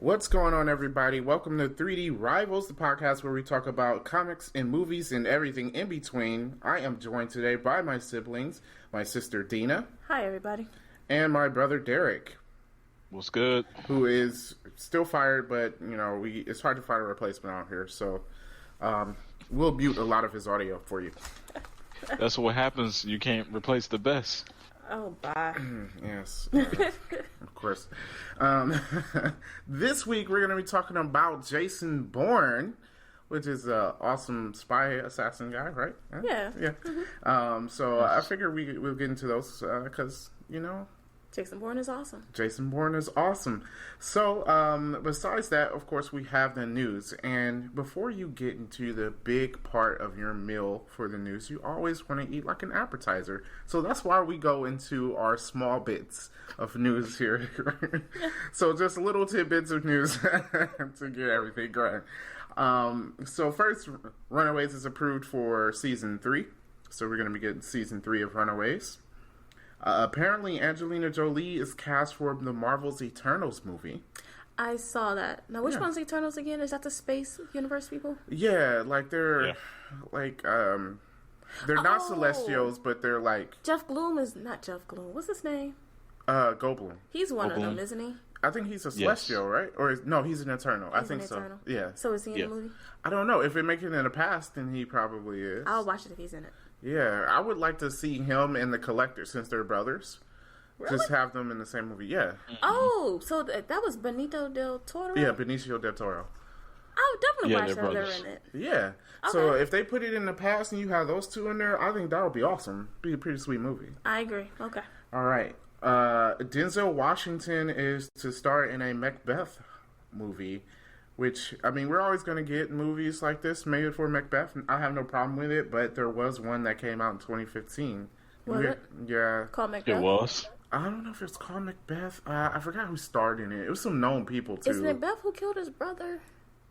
What's going on, everybody? Welcome to 3D Rivals, the podcast where we talk about comics and movies and everything in between. I am joined today by my siblings, my sister Dina. Hi, everybody. And my brother Derek. What's good? Who is still fired, but, you know, it's hard to find a replacement out here, so we'll mute a lot of his audio for you. That's what happens. You can't replace the best. Oh, bye. Yes, of course. This week we're going to be talking about Jason Bourne, which is an awesome spy assassin guy, right? Yeah. Mm-hmm. So I figured we'll get into those because, you know, Jason Bourne is awesome. Jason Bourne is awesome. So, besides that, of course, we have the news. And before you get into the big part of your meal for the news, you always want to eat like an appetizer. So that's why we go into our small bits of news here. So just little tidbits of news to get everything going. So first, Runaways is approved for season 3. So we're going to be getting season 3 of Runaways. Apparently, Angelina Jolie is cast for the Marvel's Eternals movie. I saw that. Now, which one's Eternals again? Is that the space universe people? Yeah, like they're not Celestials, but they're like Jeff Bloom is not Jeff Bloom. What's his name? Goldblum. He's one of them, isn't he? I think he's a Celestial, right? Or no, he's an Eternal. I think so. Eternal. Yeah. So is he in the movie? I don't know. If they make it in the past, then he probably is. I'll watch it if he's in it. Yeah, I would like to see him and the Collector since they're brothers. Really? Just have them in the same movie. Yeah. Oh, so that was Benito del Toro? Yeah, Benicio del Toro. I would definitely watch that brothers. they're in it. Yeah. Okay. So if they put it in the past and you have those two in there, I think that would be awesome. Be a pretty sweet movie. I agree. Okay. All right. Denzel Washington is to star in a Macbeth movie, which, I mean, we're always going to get movies like this made for Macbeth. I have no problem with it, but there was one that came out in 2015. Was it? Yeah. Called Macbeth? It was. I don't know if it's called Macbeth. I forgot who starred in it. It was some known people, too. Is Macbeth who killed his brother?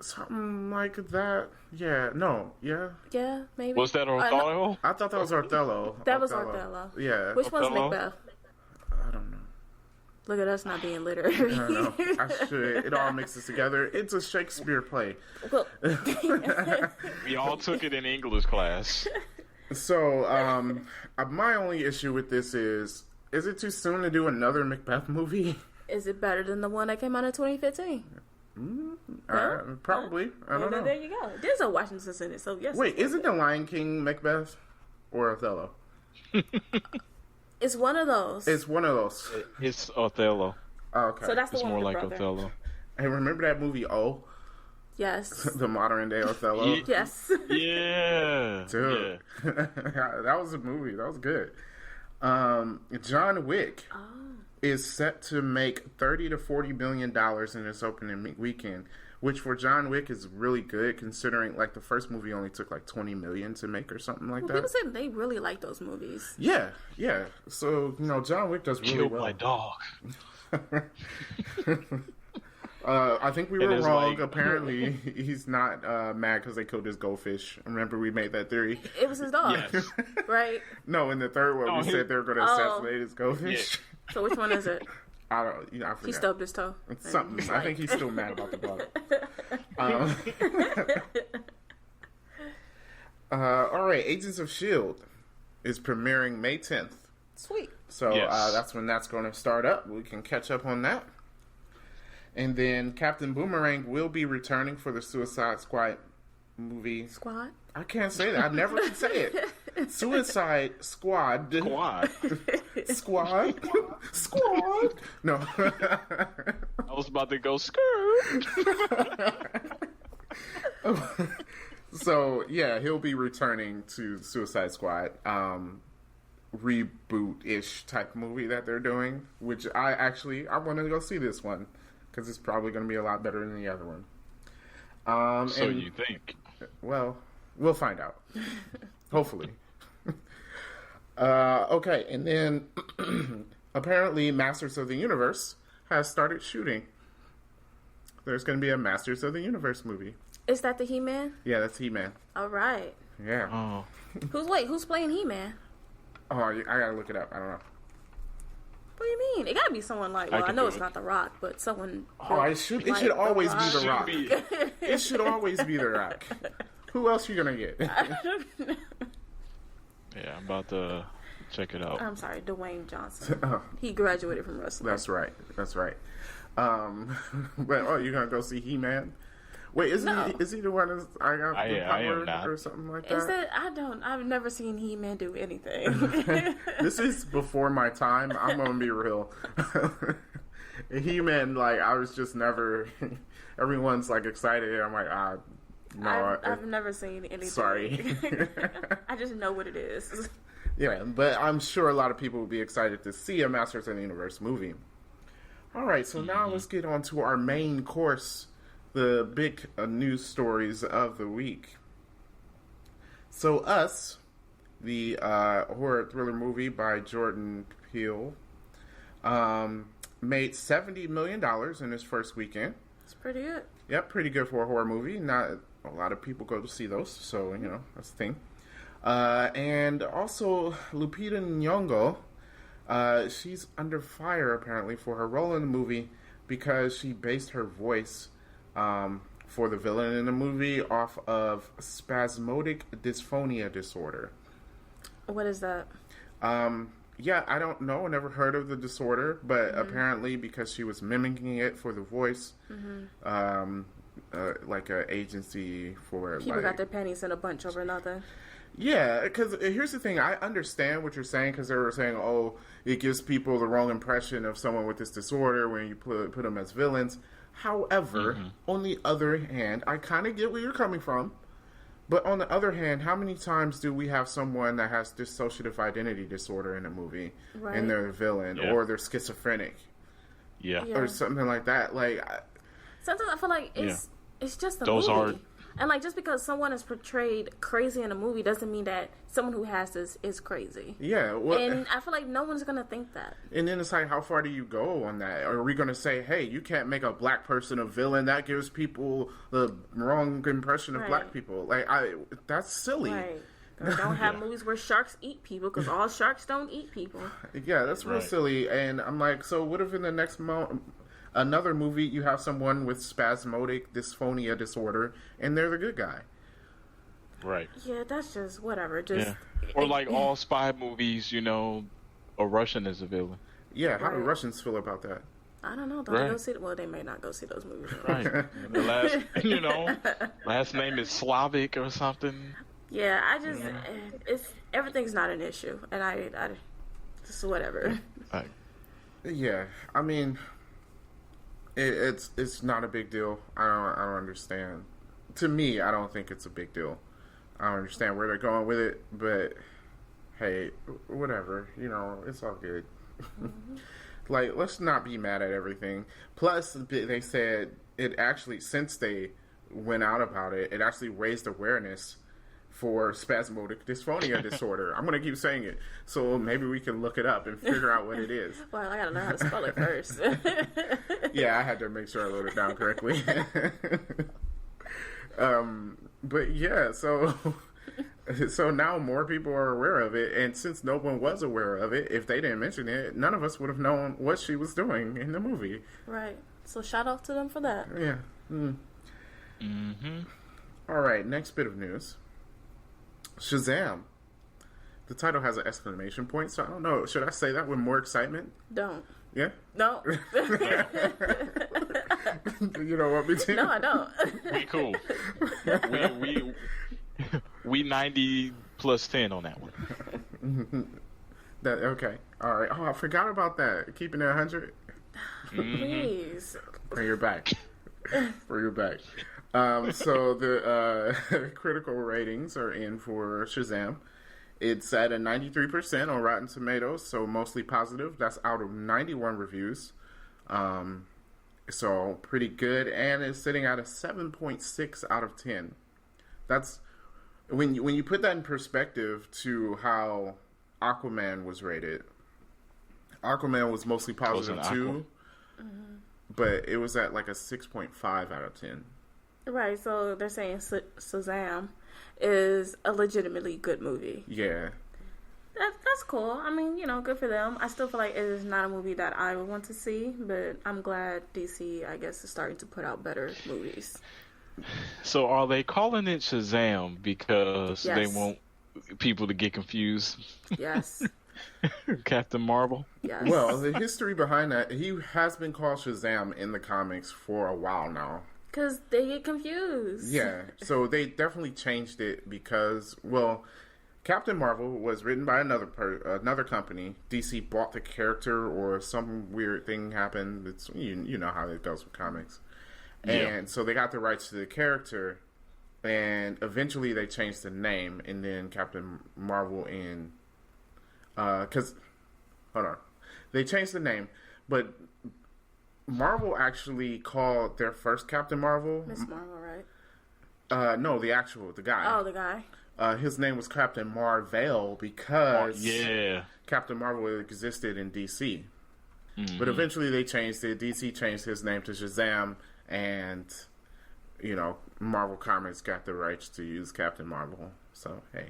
Something like that. Yeah. No. Yeah. Yeah, maybe. Was that Othello? I thought that was Othello. That was Othello. Yeah. Which one's Othello? Macbeth? I don't know. Look at us not being literary. I don't know. I should. It all mixes together. It's a Shakespeare play. Well, We all took it in English class. So, my only issue with this is it too soon to do another Macbeth movie? is it better than the one that came out in 2015? Probably. I don't know. There you go. Denzel Washington's in it, so yes. Wait, isn't The Lion King Macbeth or Othello? It's one of those. It's one of those. It's Othello. Oh, okay. So that's the It's one more with like the brother. Othello. Hey, remember that movie Yes. the modern day Othello? Yes. Yeah. Dude. That was a movie. That was good. John Wick is set to make $30 to $40 million in its opening weekend, which for John Wick is really good considering like the first movie only took like $20 million to make or something like that. People say they really like those movies. Yeah. So, you know, John Wick does really Killed well. my dog. I think we were It is wrong. like- Apparently, he's not mad because they killed his goldfish. Remember, we made that theory. It was his dog, Yes. right? No, in the third one, we said they were going to assassinate his goldfish. So which one is it? I don't. You know, I forgot. He stubbed his toe. It's something. I think he's still mad about the dog. All right, Agents of S.H.I.E.L.D. is premiering May 10th. Sweet. So Yes. that's when that's going to start up. We can catch up on that. And then Captain Boomerang will be returning for the Suicide Squad movie. Squad. I can't say that. I never can say it. Suicide Squad. Why? Squad. Squad. No. I was about to go skirt. So, yeah, he'll be returning to Suicide Squad. Reboot-ish type movie that they're doing, which I want to go see this one because it's probably going to be a lot better than the other one. So you think? Well, we'll find out. Hopefully. Okay, and then apparently Masters of the Universe has started shooting. There's going to be a Masters of the Universe movie. Is that the He-Man? Yeah, that's He-Man. All right. Yeah. Oh. Who's playing He-Man? Oh, I gotta look it up. I don't know. What do you mean? It gotta be someone like. Well, I know it's not The Rock, but someone. It should always be The Rock. It should always be The Rock. Who else you gonna get? Yeah, I'm about to check it out. I'm sorry, Dwayne Johnson. He graduated from wrestling. That's right. But you're gonna go see He-Man? Wait, is he the one that's I got the power or something like that? Is it? I've never seen He-Man do anything. This is before my time. I'm gonna be real. He-Man, like, I was just never. Everyone's like excited. I'm like, no. I've never seen anything. Sorry. I just know what it is. Yeah, but I'm sure a lot of people will be excited to see a Masters of the Universe movie. All right, so now let's get on to our main course, the big news stories of the week. So, Us, the horror thriller movie by Jordan Peele, made $70 million in its first weekend. It's pretty good. Yep, pretty good for a horror movie. Not a lot of people go to see those, so, that's the thing. And also, Lupita Nyong'o, she's under fire, apparently, for her role in the movie because she based her voice for the villain in the movie off of spasmodic dysphonia disorder. What is that? Yeah, I don't know. I never heard of the disorder, but apparently because she was mimicking it for the voice, like an agency for people got their panties in a bunch over nothing. Yeah, because here's the thing. I understand what you're saying because they were saying, it gives people the wrong impression of someone with this disorder when you put them as villains. However, on the other hand, I kind of get where you're coming from. But on the other hand, how many times do we have someone that has dissociative identity disorder in a movie and they're a villain or they're schizophrenic? Yeah. Or something like that. Like, sometimes I feel like it's just a movie. And, like, just because someone is portrayed crazy in a movie doesn't mean that someone who has this is crazy. Yeah. Well, and I feel like no one's going to think that. And then it's like, how far do you go on that? Are we going to say, hey, you can't make a black person a villain? That gives people the wrong impression of black people. Like, that's silly. Right. Don't have movies where sharks eat people because all sharks don't eat people. Yeah, that's real silly. And I'm like, so what if in the next another movie, you have someone with spasmodic dysphonia disorder, and they're the good guy. Right. Yeah, that's just whatever. Or like all spy movies, a Russian is a villain. Yeah, how do Russians feel about that? I don't know. They go see? Well, they may not go see those movies. Right. The last name is Slavic or something. Yeah, I just everything's not an issue, and I just whatever. Right. Yeah, I mean. It's not a big deal. I don't understand. To me, I don't think it's a big deal. I don't understand where they're going with it, but hey, whatever. It's all good. Like, let's not be mad at everything. Plus, they said it actually, since they went out about it, it actually raised awareness for spasmodic dysphonia disorder. I'm going to keep saying it. So maybe we can look it up and figure out what it is. Well, I got to learn how to spell it first. Yeah, I had to make sure I wrote it down correctly. But yeah, so now more people are aware of it. And since no one was aware of it, if they didn't mention it, none of us would have known what she was doing in the movie. Right. So shout out to them for that. Yeah. All right, next bit of news. Shazam. The title has an exclamation point, so I don't know. Should I say that with more excitement? Don't. Yeah? No. You don't want me to? No, I don't. We cool. We 90 plus 10 on that one. Okay. All right. Oh, I forgot about that. Keeping it 100. Please. Bring your back. Bring your back. So the critical ratings are in for Shazam. It's at a 93% on Rotten Tomatoes, so mostly positive. That's out of 91 reviews. So pretty good, and it's sitting at a 7.6 out of 10. That's when you put that in perspective to how Aquaman was rated. Aquaman was mostly positive too, but it was at like a 6.5 out of 10. Right, so they're saying Shazam is a legitimately good movie. Yeah. That's that's cool. I mean, good for them. I still feel like it is not a movie that I would want to see, but I'm glad DC, I guess, is starting to put out better movies. So are they calling it Shazam because they want people to get confused? Yes. Captain Marvel? Yes. Well, the history behind that, he has been called Shazam in the comics for a while now. Because they get confused. Yeah, so they definitely changed it because, well, Captain Marvel was written by another company. DC bought the character, or some weird thing happened. It's you know how it goes with comics. And so they got the rights to the character, and eventually they changed the name, and then Captain Marvel in... hold on. They changed the name, but Marvel actually called their first Captain Marvel... Miss Marvel, right? No, the guy. Oh, the guy. His name was Captain Marvel because Captain Marvel existed in DC. Mm-hmm. But eventually they changed it. DC changed his name to Shazam, and, Marvel Comics got the rights to use Captain Marvel. So, hey.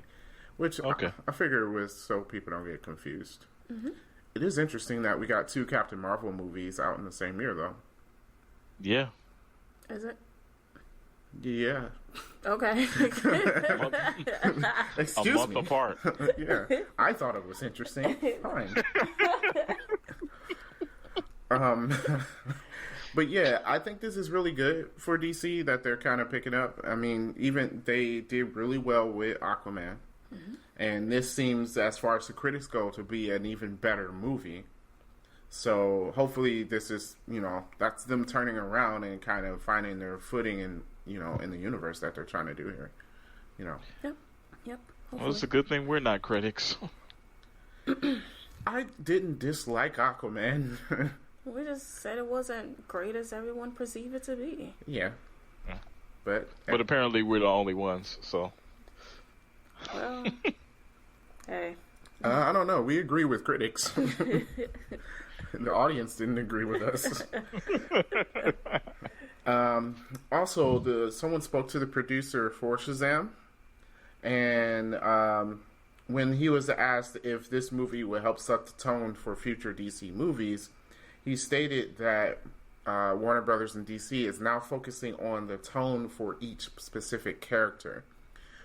Which I figure it was so people don't get confused. Mm-hmm. It is interesting that we got 2 Captain Marvel movies out in the same year, though. Yeah. Is it? Yeah. Okay. Excuse me. A month me. apart. Yeah. I thought it was interesting. Fine. But yeah, I think this is really good for DC that they're kind of picking up. I mean, even they did really well with Aquaman. Mm-hmm. And this seems, as far as the critics go, to be an even better movie. So hopefully this is, that's them turning around and kind of finding their footing in, in the universe that they're trying to do here. Yep. Hopefully. Well, it's a good thing we're not critics. I didn't dislike Aquaman. We just said it wasn't great as everyone perceived it to be. Yeah. But apparently we're the only ones, so. Well, hey. I don't know. We agree with critics. The audience didn't agree with us. Also, someone spoke to the producer for Shazam, and when he was asked if this movie would help set the tone for future DC movies, he stated that Warner Brothers and DC is now focusing on the tone for each specific character,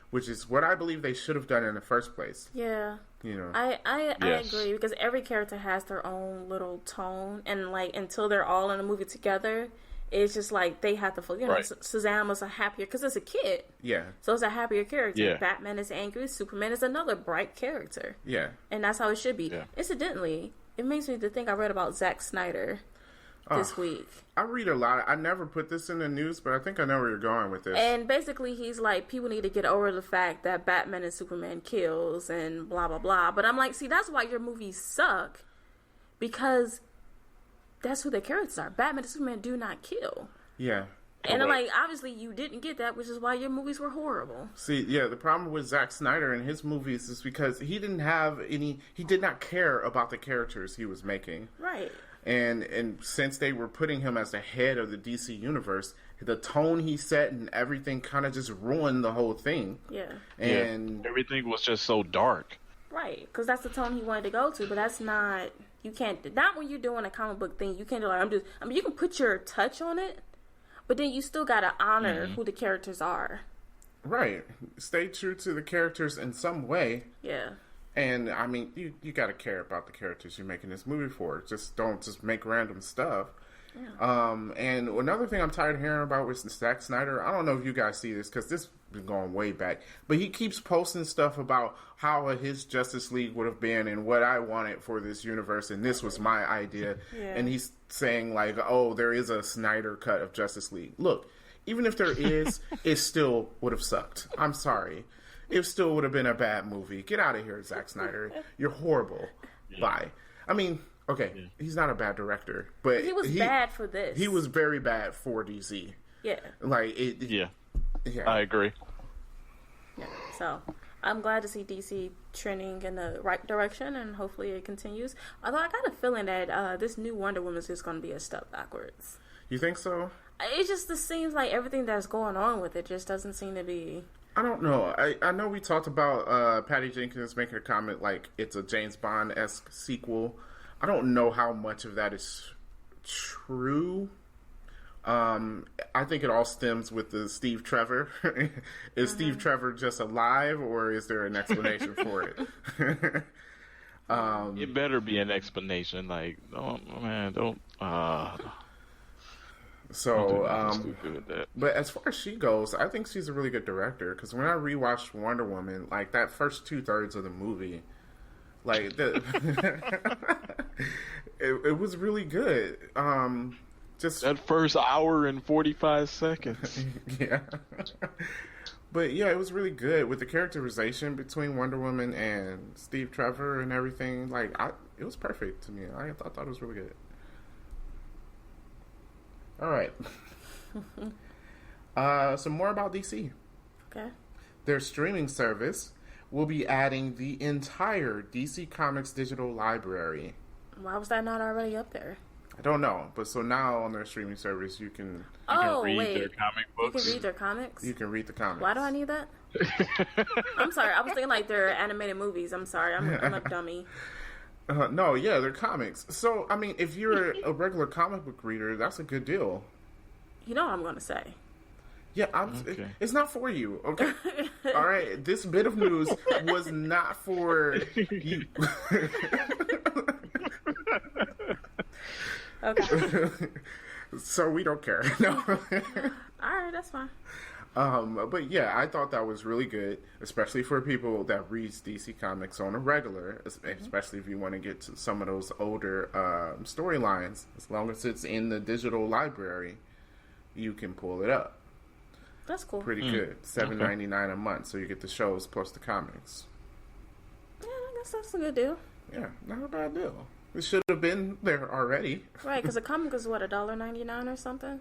which is what I believe they should have done in the first place. Yeah. Yes. I agree, because every character has their own little tone, and until they're all in a movie together, it's just they have to focus. Right. Shazam is a happier, because it's a kid. Yeah. So it's a happier character. Yeah. Batman is angry. Superman is another bright character. Yeah. And that's how it should be. Yeah. Incidentally, it makes me think I read about Zack Snyder this week. I read a lot. I never put this in the news, but I think I know where you're going with this. And basically, he's people need to get over the fact that Batman and Superman kills and blah, blah, blah. But I'm see, that's why your movies suck, because that's who their characters are. Batman and Superman do not kill. Yeah. And obviously you didn't get that, which is why your movies were horrible. See, yeah, the problem with Zack Snyder and his movies is because he did not care about the characters he was making. Right. And since they were putting him as the head of the DC universe, the tone he set and everything kind of just ruined the whole thing. Yeah. And everything was just so dark. Right, because that's the tone he wanted to go to, but that's not, not when you're doing a comic book thing. You can't do you can put your touch on it, but then you still gotta honor who the characters are. Right. Stay true to the characters in some way. Yeah. And, I mean, you got to care about the characters you're making this movie for. Don't make random stuff. Yeah. And another thing I'm tired of hearing about with Zack Snyder, I don't know if you guys see this, because this has been going way back, but he keeps posting stuff about how his Justice League would have been and what I wanted for this universe, and this was my idea. Yeah. And he's saying, there is a Snyder cut of Justice League. Look, even if there is, it still would have sucked. I'm sorry. It still would have been a bad movie. Get out of here, Zack Snyder. You're horrible. Yeah. Bye. I mean, okay, he's not a bad director, but he was bad for this. He was very bad for DC. Yeah. Yeah. I agree. Yeah. So, I'm glad to see DC trending in the right direction, and hopefully it continues. Although I got a feeling that this new Wonder Woman is just going to be a step backwards. You think so? It just seems like everything that's going on with it just doesn't seem to be... I don't know. I know we talked about Patty Jenkins making a comment like it's a James Bond-esque sequel. I don't know how much of that is true. I think it all stems with the Steve Trevor. Is Steve Trevor just alive, or is there an explanation for it? It better be an explanation. Like, oh man, don't. But as far as she goes, I think she's a really good director. Because when I rewatched Wonder Woman, like that first 2/3 of the movie, like it was really good. Just that first hour and 45 seconds. Yeah. But yeah, it was really good with the characterization between Wonder Woman and Steve Trevor and everything. Like, it was perfect to me. I thought it was really good. All right. Some more about DC. Okay. Their streaming service will be adding the entire DC Comics digital library. Why was that not already up there? I don't know, but so now on their streaming service, you can read their comic books. You can read their comics? You can read the comics. Why do I need that? I'm sorry. I was thinking like they're animated movies. I'm sorry. I'm a dummy. No, yeah, they're comics. So, I mean, if you're a regular comic book reader, that's a good deal. You know what I'm going to say. Yeah, it's not for you, okay? All right, this bit of news was not for you. Okay. So we don't care. No. Alright, that's fine. But yeah, I thought that was really good, especially for people that reads DC Comics on a regular, especially if you want to get to some of those older storylines. As long as it's in the digital library, you can pull it up. That's cool. Pretty good. $7.99 a month, so you get the shows plus the comics. Yeah, I guess that's a good deal. Yeah, not a bad deal. It should have been there already. Right, because a comic is what, $1.99 or something?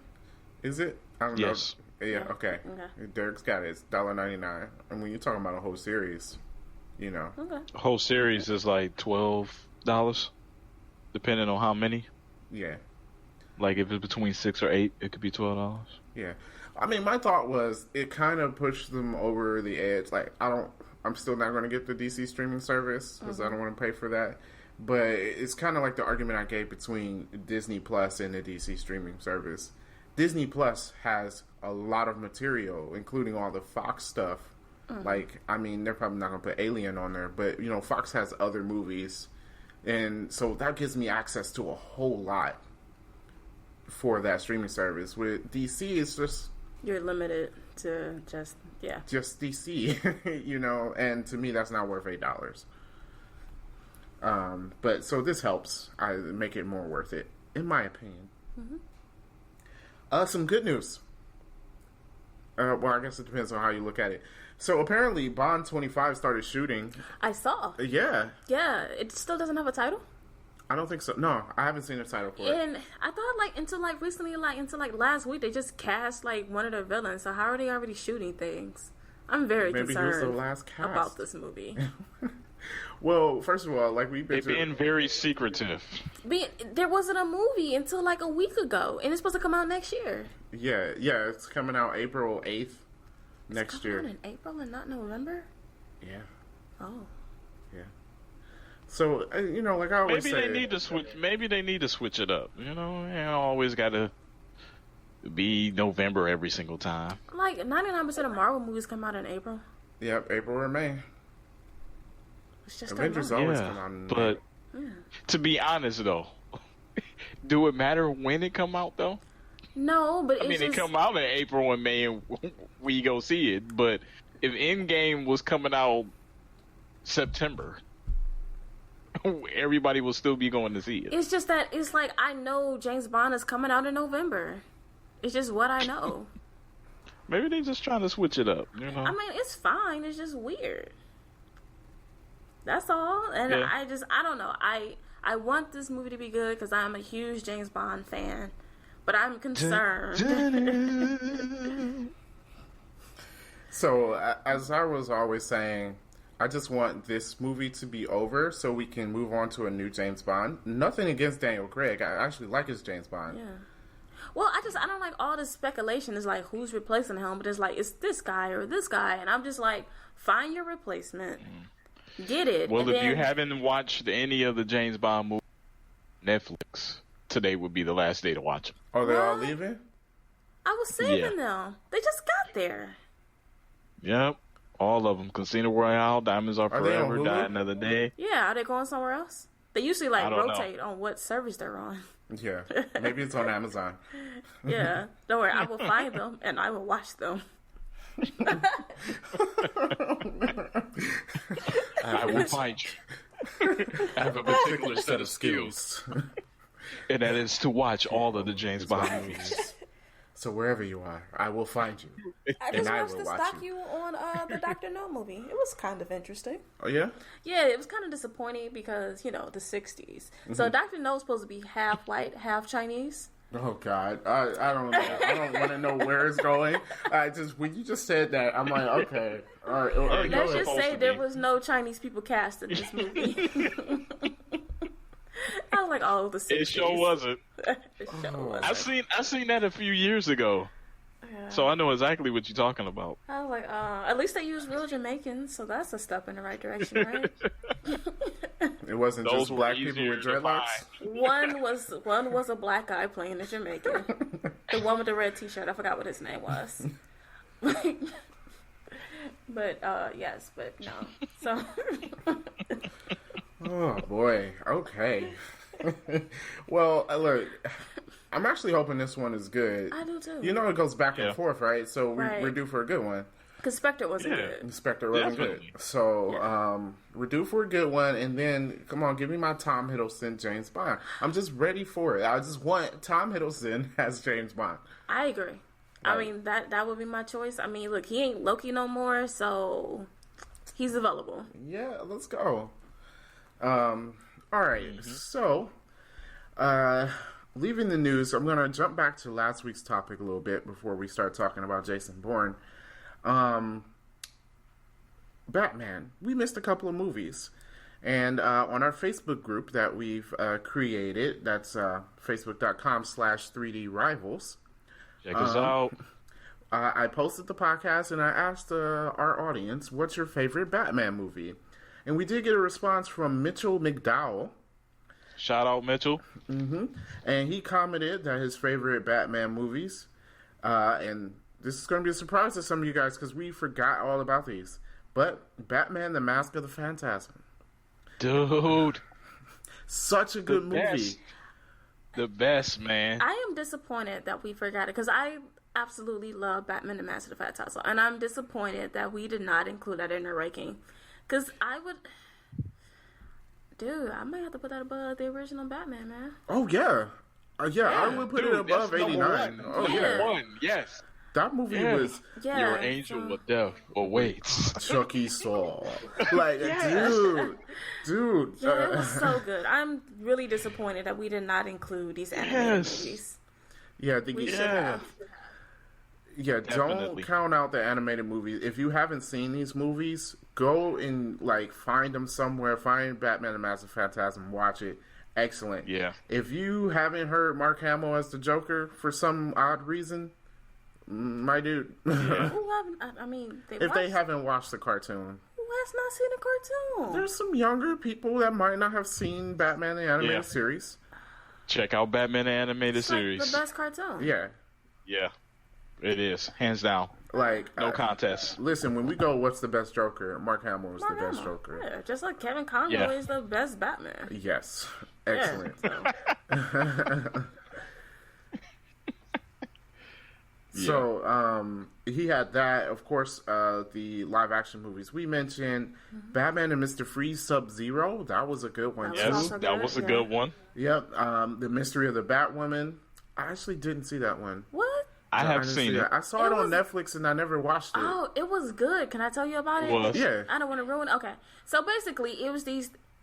Is it? I don't know. Yeah, okay. Derek's got it. It's $1.99. And when you're talking about a whole series, you know. Okay. A whole series is like $12, depending on how many. Yeah. Like if it's between 6 or 8, it could be $12. Yeah. I mean, my thought was it kind of pushed them over the edge. Like, I'm still not going to get the DC streaming service because I don't want to pay for that. But it's kind of like the argument I gave between Disney Plus and the DC streaming service. Disney Plus has a lot of material, including all the Fox stuff. Like, I mean, they're probably not going to put Alien on there, but, you know, Fox has other movies. And so that gives me access to a whole lot for that streaming service. With DC, it's just... You're limited to just DC, you know, and to me, that's not worth $8. But so this helps. I make it more worth it, in my opinion. Some good news. Well, I guess it depends on how you look at it. So apparently, Bond 25 started shooting. I saw. Yeah. Yeah, it still doesn't have a title. I don't think so. No, I haven't seen a title for it. And I thought until recently, until last week, they just cast one of their villains. So how are they already shooting things? I'm very concerned the last cast about this movie. Well, first of all, they've been very secretive. There wasn't a movie until a week ago, and it's supposed to come out next year. Yeah, it's coming out April 8th next year. In April and not November? Yeah. Oh. Yeah. So, you know, like I always say... Maybe they need to switch it up. You know, you always got to be November every single time. 99% of Marvel movies come out in April. Yep, April or May. It's just Avengers always come out in May. But to be honest, though, do it matter when it come out, though? No, but it come out in April and May, and we go see it. But if Endgame was coming out September, everybody will still be going to see it. It's just that I know James Bond is coming out in November. It's just what I know. Maybe they're just trying to switch it up, you know? I mean, it's fine. It's just weird. That's all. And I don't know. I want this movie to be good because I'm a huge James Bond fan. But I'm concerned. So, as I was always saying, I just want this movie to be over so we can move on to a new James Bond. Nothing against Daniel Craig. I actually like his James Bond. Yeah. Well, I don't like all this speculation. It's like who's replacing him, but it's like it's this guy or this guy, and I'm just like, find your replacement, get it. Well, and if then, you haven't watched any of the James Bond movies, Netflix, today would be the last day to watch them. Are they all What? leaving? I was saving them. They just got there. Yep, all of them. Casino Royale, Diamonds Are Are they on Forever, Hulu? Die Another Day. Yeah, are they going somewhere else? They usually like I don't know. rotate on what service they're on. Yeah, maybe it's on Amazon. Yeah, don't worry, I will find them and I will watch them. I will find you. I have a particular set of skills, and that is to watch all of the James Bond movies. So wherever you are, I will find you. I just I watched will the watch docu on the Dr. No movie. It was kind of interesting. Oh yeah. Yeah, it was kind of disappointing because, the 60s. So Dr. No is supposed to be half white, half Chinese. Oh God, I don't know. I don't want to know where it's going. When you just said that, I'm like, okay, all right. Let's go just ahead. say there was no Chinese people cast in this movie. I was like, oh, the 60s. It sure wasn't. It sure wasn't. I seen that a few years ago, Yeah. so I know exactly what you're talking about. I was like, at least they used real Jamaicans, so that's a step in the right direction, right? It wasn't Those just were black people easier with to dreadlocks. One was a black guy playing a Jamaican. The one with the red T-shirt, I forgot what his name was. But yes, but no. So Oh boy. Okay. Well, look, I'm actually hoping this one is good. I do too. You know, it goes back and Yeah. forth, right? So Right. we're due for a good one. because Spectre wasn't Yeah. good. Spectre wasn't Definitely. good. So we're due for a good one, and then come on, give me my Tom Hiddleston James Bond. I'm just ready for it. I just want Tom Hiddleston as James Bond. I agree. I Right. mean that would be my choice. I mean, look, he ain't Loki no more, so he's available. Yeah, let's go. All right, so leaving the news, I'm going to jump back to last week's topic a little bit before we start talking about Jason Bourne. Batman. We missed a couple of movies. And on our Facebook group that we've created, that's facebook.com/3D Rivals, Check us out. I posted the podcast and I asked our audience, what's your favorite Batman movie? And we did get a response from Mitchell McDowell. Shout out Mitchell. And he commented that his favorite Batman movies, and this is going to be a surprise to some of you guys because we forgot all about these, but Batman the Mask of the Phantasm. Dude. Such a good movie. Best. The best, man. I am disappointed that we forgot it because I absolutely love Batman the Mask of the Phantasm, and I'm disappointed that we did not include that in our ranking. Because I would, dude, I might have to put that above the original Batman, man. Oh, yeah. Yeah, I Yeah. would put Dude, it above that's number 89. one. Oh, Number yeah. one, yes. That movie Yeah. was Yeah, Your angel so- of death awaits. Chucky Saw. Like, Yes. dude. Yeah, it was so good. I'm really disappointed that we did not include these animated Yes. movies. Yeah, I think We you should should. have. Yeah, don't Definitely. count out the animated movies. If you haven't seen these movies, go and find them somewhere. Find Batman the Mask of the Phantasm. Watch it. Excellent. Yeah. If you haven't heard Mark Hamill as the Joker for some odd reason, my dude. Who haven't? I mean, If they haven't watched the cartoon, who has not seen a cartoon? there's some younger people that might not have seen Batman the animated Yeah. series. Check out Batman the Animated It's like Series. the best cartoon. Yeah, Yeah. It is. Hands down. No contest. Listen, when we go, what's the best Joker? Mark Hamill is Mark the best Hamill. Joker. Yeah, just like Kevin Conroy Yeah. is the best Batman. Yes, Yeah, excellent. So, he had that. Of course, the live action movies we mentioned, Batman and Mr. Freeze Sub-Zero. That was a good one That was too. Yes, also that good, was a yeah. good one. Yep. The Mystery of the Batwoman. I actually didn't see that one. What? I No, have didn't seen see it. that. I saw it It on was- Netflix and I never watched it. Oh, it was good. Can I tell you about it? It was. Yeah. I don't want to ruin it. Okay. So basically, it was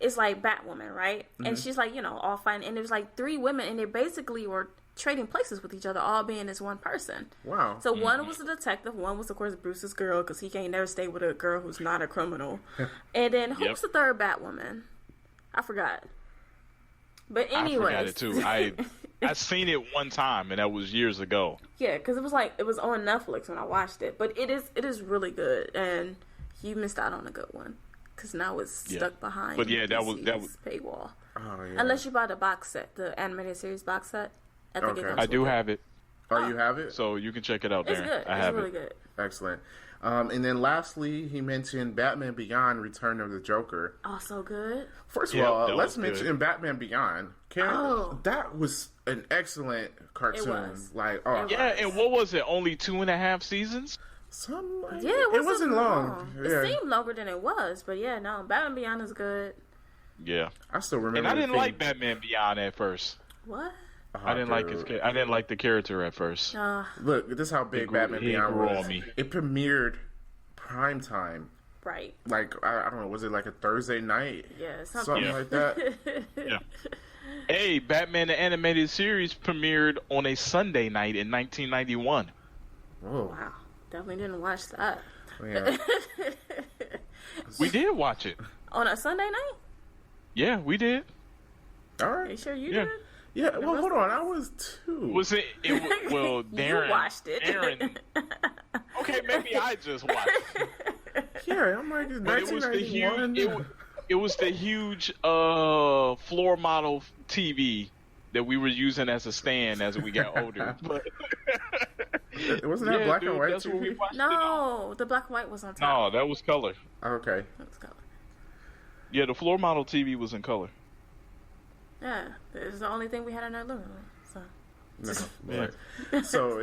it's like Batwoman, right? Mm-hmm. And she's like, all fine. And it was like 3 women, and they basically were trading places with each other, all being this one person. Wow. So one was a detective. One was, of course, Bruce's girl, because he can't never stay with a girl who's not a criminal. And then who Yep. was the third Batwoman? I forgot. But anyway, I forgot it too. I seen it one time, and that was years ago. Yeah, because it was on Netflix when I watched it, but it is really good, and you missed out on a good one because now it's stuck behind. But yeah, that was paywall. Oh, yeah. Unless you buy the box set, the animated series box set. I think it comes I do with it. have it. Oh, you have it? So you can check it out there. It's good. I have really it. good. Excellent. And then lastly, he mentioned Batman Beyond: Return of the Joker. Oh, so good. First of Yeah, all, that let's was good. mention Batman Beyond. That was an excellent cartoon. It was. Yeah, and what was it? Only 2.5 seasons? It wasn't long. It Yeah. seemed longer than it was, but yeah, no, Batman Beyond is good. Yeah. I still remember. And I the didn't thing. like Batman Beyond at first. What? I didn't like I didn't like the character at first. Look, this is how big Batman he Beyond grew was. on me. It premiered prime time. Right. Like, I don't know, was it like a Thursday night? Yeah, Something like that. Yeah. Hey, Batman the Animated Series premiered on a Sunday night in 1991. Whoa. Wow. Definitely didn't watch that. Yeah. We did watch it. On a Sunday night? Yeah, we did. All Are you right. sure you Yeah. did? Yeah, well, hold on. I was 2. Was it? Well, Darren. You watched it. Darren. Okay, maybe I just watched it. Yeah, I'm like, But it was the 1991. huge. It was the huge floor model TV that we were using as a stand as we got older. But Wasn't that black and white that's what we TV? watched it on. No, the black and white was on top. No, that was color. Okay. That was color. Yeah, the floor model TV was in color. Yeah, it's the only thing we had in our living room. So. Yeah. So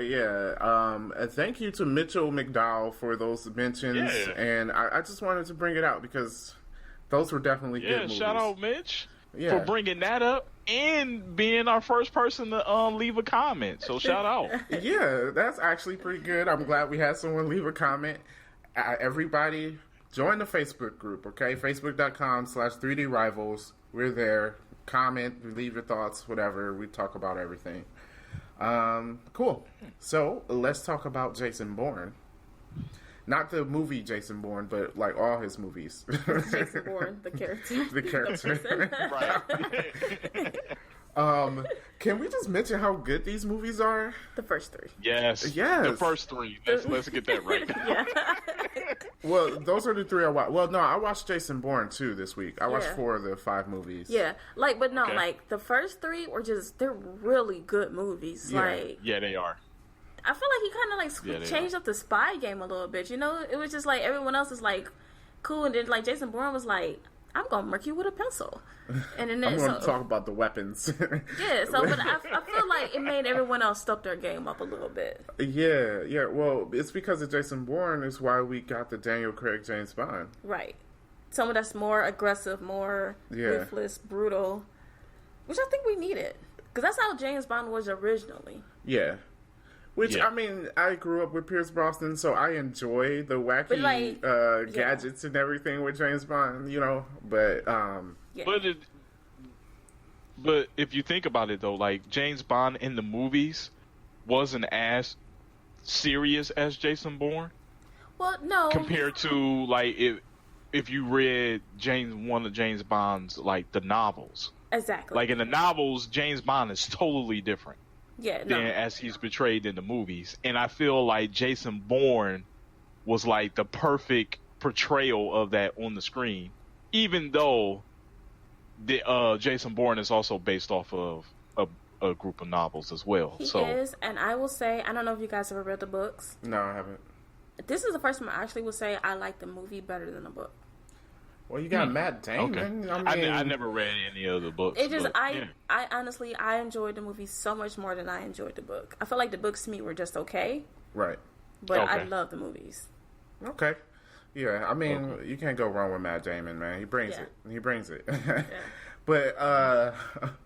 thank you to Mitchell McDowell for those mentions, Yeah. and I just wanted to bring it out because those were definitely good Yeah, movies. shout out Mitch Yeah. for bringing that up and being our first person to leave a comment. So shout out. Yeah, that's actually pretty good. I'm glad we had someone leave a comment. Everybody, join the Facebook group, okay? Facebook.com/3D Rivals. We're there. Comment, leave your thoughts, whatever. We talk about everything. Cool. So let's talk about Jason Bourne. Not the movie Jason Bourne, but like all his movies. Jason Bourne, the character. The character. Right. Can we just mention how good these movies are? The first 3. Yes. Yes. The first 3. Let's get that right. Yeah. Well, those are the 3 I watched. Well, no, I watched Jason Bourne too this week. I watched Yeah. 4 of the 5 movies. Yeah, but no, Okay. the first 3 were they're really good movies. Yeah. Yeah, they are. I feel like he kind of Yeah, they changed up the spy game a little bit. You know, it was just like everyone else is like cool, and then like Jason Bourne was like, "I'm gonna murk you with a pencil," and then I'm going to talk about the weapons. Yeah, so but I feel like it made everyone else step their game up a little bit. Yeah. Well, it's because of Jason Bourne is why we got the Daniel Craig James Bond. Right. Someone that's more aggressive, more ruthless, brutal, which I think we needed because that's how James Bond was originally. Yeah. Which, Yeah. I mean, I grew up with Pierce Brosnan, so I enjoy the wacky But, like, gadgets and everything with James Bond, you know. But, Yeah. But if you think about it though, like James Bond in the movies wasn't as serious as Jason Bourne Well, no. compared to like if you read one of James Bond's like the novels. Exactly. Like in the novels, James Bond is totally different yeah, than no. as he's portrayed in the movies. And I feel like Jason Bourne was like the perfect portrayal of that on the screen, even though the Jason Bourne is also based off of a group of novels as well. He So is, and I will say, I don't know if you guys ever read the books. no, I haven't. This is the first time I actually would say I like the movie better than the book. Well, you got Matt Damon. okay, I mean, I never read any of the books. It just, but, yeah. I honestly, I enjoyed the movie so much more than I enjoyed the book. I felt like the books to me were just okay, Right. but I Okay. love the movies. Okay. Yeah, I mean, you can't go wrong with Matt Damon, man. He brings Yeah. it. He brings it. But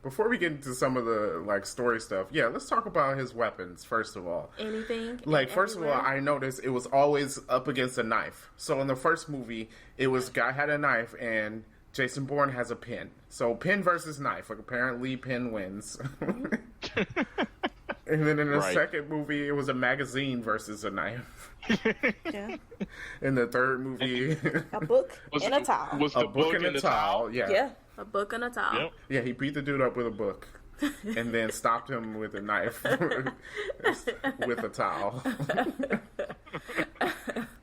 before we get into some of the like story stuff, yeah, let's talk about his weapons first of all. Anything. Like, and first of all, everywhere. I noticed it was always up against a knife. So in the first movie, it was guy had a knife and Jason Bourne has a pen. So pen versus knife. Like, apparently, pen wins. And then in the Right. second movie, it was a magazine versus a knife. Yeah. In the third movie, A book Was and a towel. Was a the book and a towel. Yeah. Yeah, a book and a towel. Yep. Yeah, he beat the dude up with a book. and then stopped him with a knife with a towel.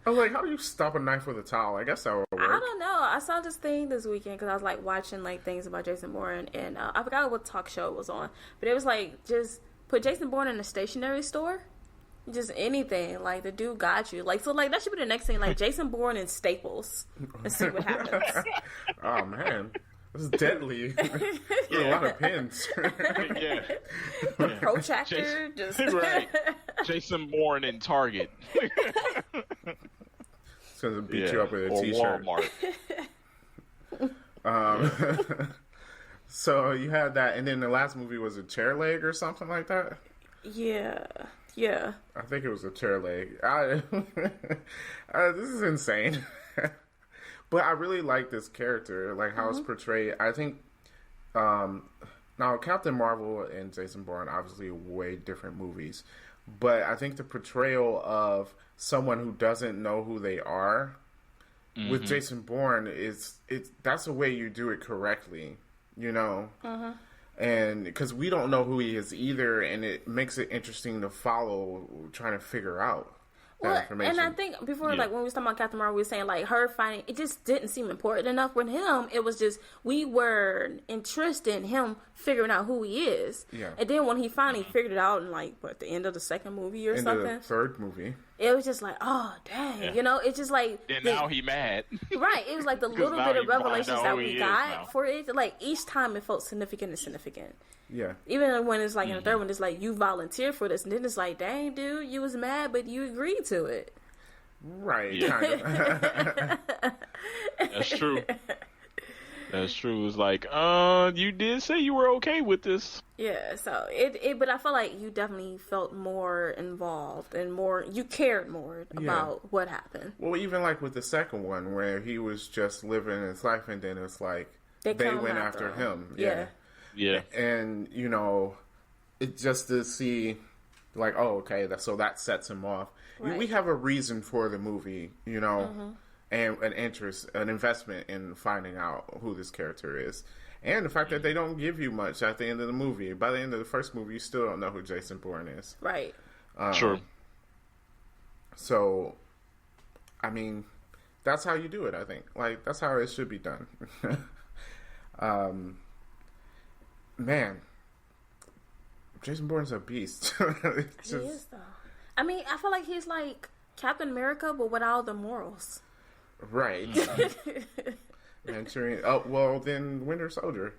I was like, how do you stop a knife with a towel? I guess that would work. I don't know. I saw this thing this weekend because I was like watching like things about Jason Bourne, and I forgot what talk show it was on, but it was like just put Jason Bourne in a stationery store. Just anything, like the dude got you, like so, like that should be the next thing, like Jason Bourne and Staples, and see what happens. Oh man, this is deadly. A lot of pins. Yeah. Protractor, just Right. Jason Bourne in Target. It's gonna beat you up with a or t-shirt. Walmart. So you had that, and then the last movie was a chair leg or something like that. yeah. I think it was a chair leg. This is insane. But I really like this character, like how it's portrayed. I think now Captain Marvel and Jason Bourne obviously way different movies, but I think the portrayal of someone who doesn't know who they are with Jason Bourne that's the way you do it correctly, you know. And because we don't know who he is either, and it makes it interesting to follow, trying to figure out that information. And I think before, like when we was talking about Captain Marvel, we were saying like her finding it just didn't seem important enough. With him, it was just we were interested in him figuring out who he is. Yeah. And then when he finally figured it out in like what the end of the second movie or something, the third movie, it was just like, oh dang, you know, it's just like And now he mad. right. It was like the little now bit of you find revelations out that who we he is got now. for it. Like each time it felt significant and significant. yeah. Even when it's like in the third one, it's like you volunteered for this, and then it's like, dang, dude, you was mad, but you agreed to it. Right. Yeah. Kind of. That's true. That's true. It's like, you did say you were okay with this. Yeah, so it but I feel like you definitely felt more involved and more, you cared more about what happened. Well, even like with the second one, where he was just living his life, and then it's like they come went after him. Yeah. Yeah. And you know, it just to see, like, oh, okay, so that sets him off. Right. We have a reason for the movie, you know, and an interest, an investment in finding out who this character is. And the fact that they don't give you much at the end of the movie. By the end of the first movie, you still don't know who Jason Bourne is. Right. True. So, I mean, that's how you do it, I think. Like, that's how it should be done. Man, Jason Bourne's a beast. It's He is though. I mean, I feel like he's like Captain America, but without the morals. Right. Manchurian. Oh, well, then Winter Soldier.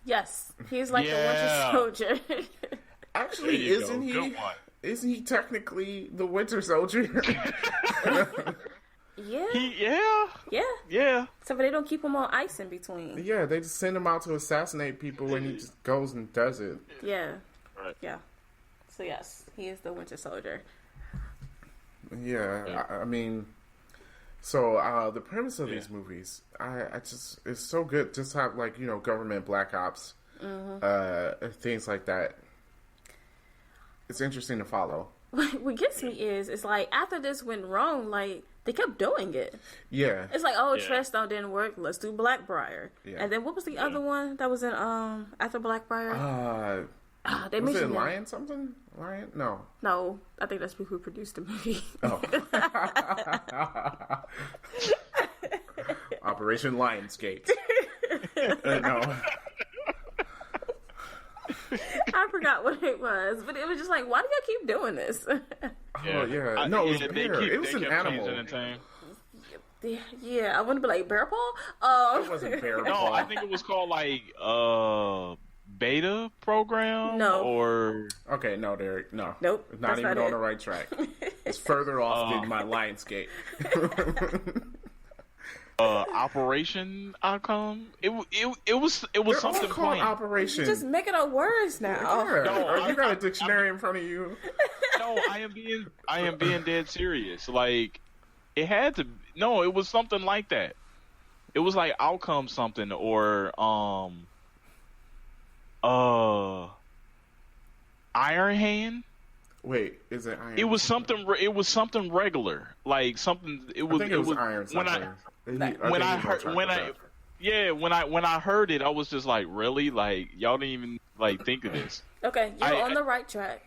Yes, he's like Yeah. the Winter Soldier. Actually, There you go. isn't he? Good one. Isn't he technically the Winter Soldier? Yeah, Yeah. yeah. So, but they don't keep him on ice in between. Yeah, they just send him out to assassinate people, and he just goes and does it. Yeah, Right. yeah. So yes, he is the Winter Soldier. Yeah, I mean, so the premise of these movies, I just, it's so good. Just have, like, you know, government black ops, things like that. It's interesting to follow. What gets me is, it's like after this went wrong, like they kept doing it. Yeah. It's like, oh, Yeah. Trestone didn't work. Let's do Blackbriar. Yeah. And then what was the other one that was in after Blackbriar? They Was it mentioned Lion something? Lion? No. No, I think that's people who produced the movie. Oh. Operation Lionsgate. No. I forgot what it was, but it was just like, why do y'all keep doing this? Oh, yeah. No, it was they bear. It was they an kept animal. changing the name. Yeah, I want to be like Bear Paw. It wasn't bear. No, I think it was called like Beta Program. No. Or Okay, no, Derek. No. Nope, Not that's even not on it. the right track. It's further off than my Lionsgate. Operation Outcome. It was They're all something called plain. Operation. Just making up words now. Yeah. No, You got a dictionary in front of you. No, I am being dead serious. Like, it had to. No, it was something like that. It was like Outcome something or Iron Hand. Wait, is it Iron? It was something. It was something regular, like something. It was. I think it was Iron something. When I heard it, I was just like, really? Like, y'all didn't even like think of this. Okay, you're on the right track.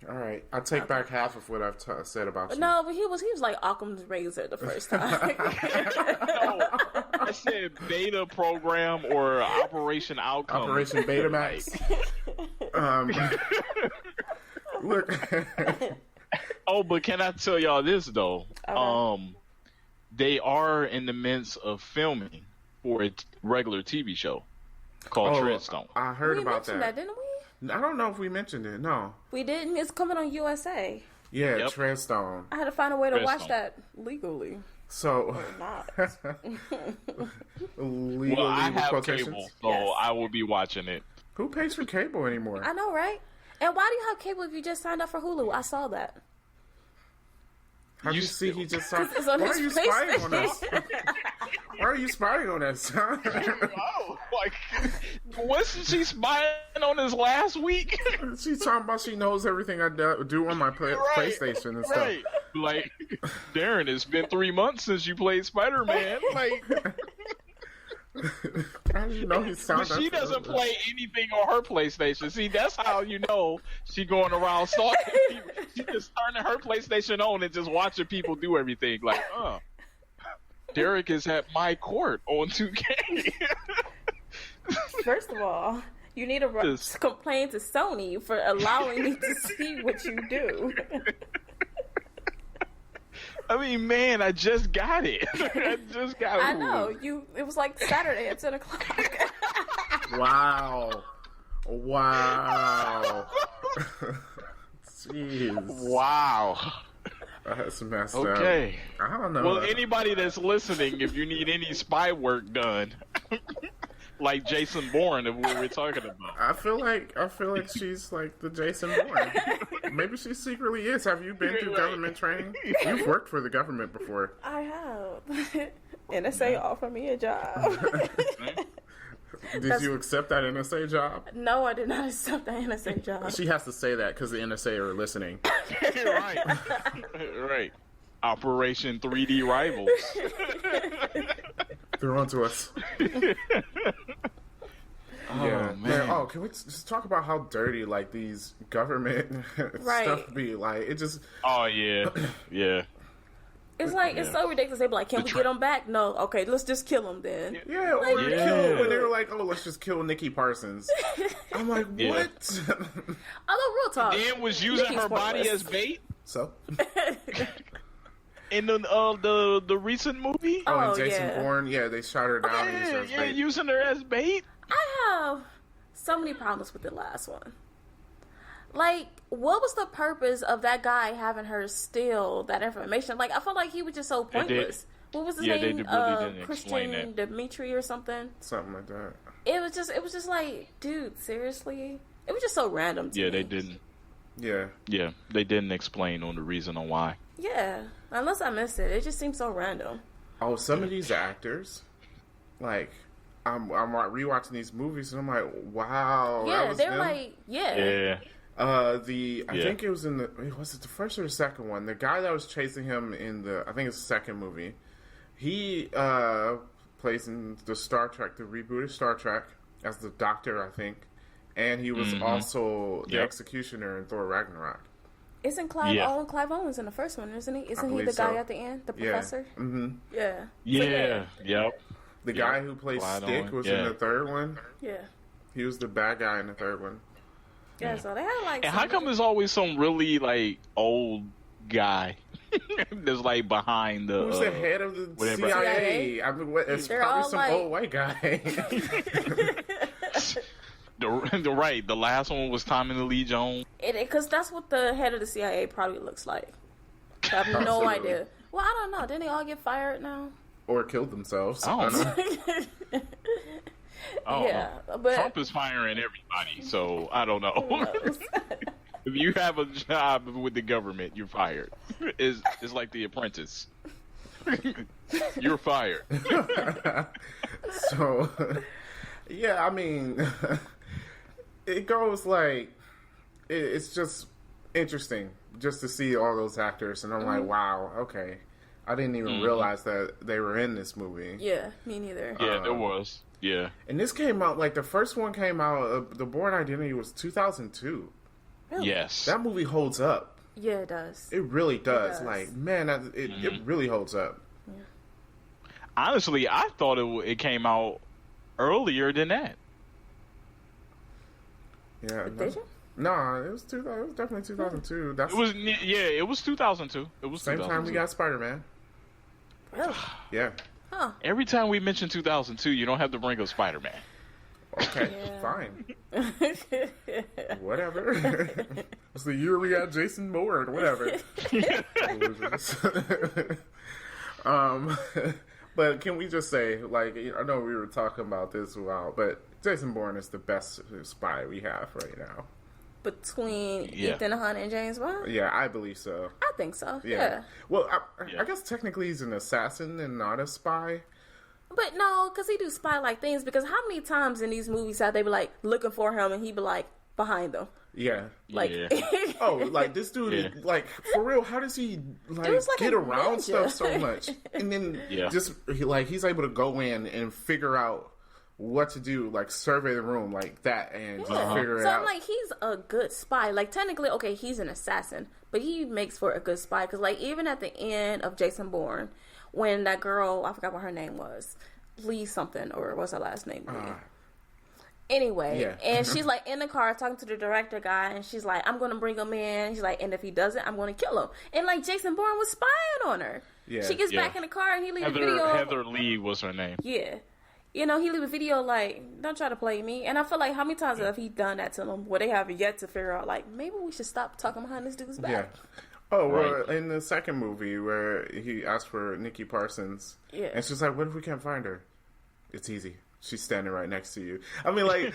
All right, I take back half of what I've said about you. No, but he was like Occam's razor the first time. No, I said beta program or Operation Outcome. Operation Betamax. Look. Oh, but can I tell y'all this though? Okay. They are in the midst of filming for a regular TV show called Treadstone. I heard We about mentioned that, didn't we? I don't know if we mentioned it. No. We didn't. It's coming on USA. Yeah, Yep. Treadstone. I had to find a way to watch Treadstone. that legally. So, Or not. legally Well, I with have quotations. cable, so Yes. I will be watching it. Who pays for cable anymore? I know, right? And why do you have cable if you just signed up for Hulu? I saw that. How do you see he just saw? It's on Why his are you spying on us? PlayStation. Why are you spying on us? Oh, like, wasn't she spying on us last week? She's talking about she knows everything I do on my PlayStation and stuff. Right. Like, Darren, it's been 3 months since you played Spider-Man. Like, How do you know he but sounds? she doesn't play anything on her PlayStation. See, that's how you know she going around stalking people. She just turning her PlayStation on and just watching people do everything. Like, Derek is at my court on 2K. First of all, you need to complain to Sony for allowing me to see what you do. I mean, man, I just got it. I just got it. I know. It was like Saturday at 10 o'clock. Wow. Jeez. Wow. That's messed up. Okay. I don't know. Well, anybody that's listening, if you need any spy work done, like Jason Bourne, of what we're talking about. I feel like she's like the Jason Bourne. Maybe she secretly is. Have you been through government training? You've worked for the government before. I have. NSA offered me a job. Did you accept that NSA job? No, I did not accept the NSA job. She has to say that because the NSA are listening. Right. Right. Operation 3D Rivals. They're onto us. Yeah, man. Oh, can we just talk about how dirty like these government stuff be? Like it just. Oh yeah, yeah. It's like it's so ridiculous. They be like, "Can we get them back?" No. Okay, let's just kill them then. Yeah, or Like, kill when they were like, "Oh, let's just kill Nikki Parsons." I'm like, what? Although real talk, Dan was using Nikki's her body pointless. as bait So. in the recent movie. Oh, and Oh, Jason yeah. Bourne, yeah, they shot her down. and used her as Yeah, bait. using her as bait. I have so many problems with the last one. Like, what was the purpose of that guy having her steal that information? Like, I felt like he was just so pointless. What was his Yeah, name? they really didn't explain Christian that. Dimitri or something. Something like that. It was just like, dude, seriously? It was just so random to me. Yeah, they didn't. Yeah. Yeah, they didn't explain on the reason on why. Yeah, unless I missed it. It just seems so random. Oh, some of these actors, like, I'm rewatching these movies and I'm like, wow. that Yeah, was they're them? like, yeah. Yeah. I Yeah. think it was was it the first or the second one? The guy that was chasing him in I think it's the second movie. He plays in the Star Trek, the rebooted Star Trek, as the Doctor, I think, and he was also the executioner in Thor Ragnarok. Isn't Clive Owen's in the first one, isn't he? Isn't he the guy at the end, the professor? Yeah. Mm-hmm. Yeah. Yeah. Yep. The guy who plays Clyde Stick Owen, was in the third one. Yeah. He was the bad guy in the third one. Yeah, so they had like. And how come there's always some really like old guy that's like behind the? Who's the head of the whatever. CIA? I mean, it's They're probably all some like- old white guy. The last one was Tommy Lee Jones. Because that's what the head of the CIA probably looks like. I have no Absolutely. idea. Well, I don't know. Didn't they all get fired now? Or killed themselves. I don't know. Oh, Yeah, but Trump is firing everybody, so I don't know. who knows? If you have a job with the government, you're fired. It's like The Apprentice. You're fired. So, yeah, I mean, it goes like, it's just interesting just to see all those actors, and I'm like, wow, okay. I didn't even realize that they were in this movie. Yeah, me neither. Yeah, there was. Yeah. And this came out, like, the first one came out, The Bourne Identity was 2002. Really? Yes. That movie holds up. Yeah, it does. It really does. does. Like, man, it really holds up. Honestly, I thought it came out earlier than that. Yeah. Did you? No, it was definitely 2002. That's It was 2002. It was same 2002. time we got Spider-Man. Really? Yeah. Huh. Every time we mention 2002, you don't have to bring up Spider-Man. Okay, Yeah. fine. Whatever. It's the year we got Jason Bourne, whatever. But can we just say, like, I know we were talking about this a while, but Jason Bourne is the best spy we have right now. Between Yeah. Ethan Hunt and James Bond? Yeah, I believe so. I think so. Yeah. Yeah. Well, I guess technically he's an assassin and not a spy. But no, because he do spy-like things. Because how many times in these movies have they be like looking for him and he be like behind them? Yeah. Like, Yeah. Oh, like this dude, Yeah. like for real. How does he like Dude's like get a around ninja. stuff so much? And then Yeah. he's able to go in and figure out what to do, like survey the room like that, and just figure it So out. I'm like, he's a good spy. Like technically, okay, he's an assassin, but he makes for a good spy. Because like even at the end of Jason Bourne, when that girl, I forgot what her name was, Lee something, or what's her last name? Anyway, yeah. and she's like in the car talking to the director guy, and she's like, I'm going to bring him in. She's like, and if he doesn't, I'm going to kill him. And like Jason Bourne was spying on her. Yeah. She gets Yeah. back in the car and he leaves a video. Heather Lee was her name. Yeah. You know, he leave a video like, don't try to play me. And I feel like how many times have he done that to them where they have yet to figure out, like, maybe we should stop talking behind this dude's back. Yeah. Oh, well, Right. in the second movie where he asked for Nikki Parsons, Yeah. and she's like, "What if we can't find her?" It's easy. She's standing right next to you. I mean, like,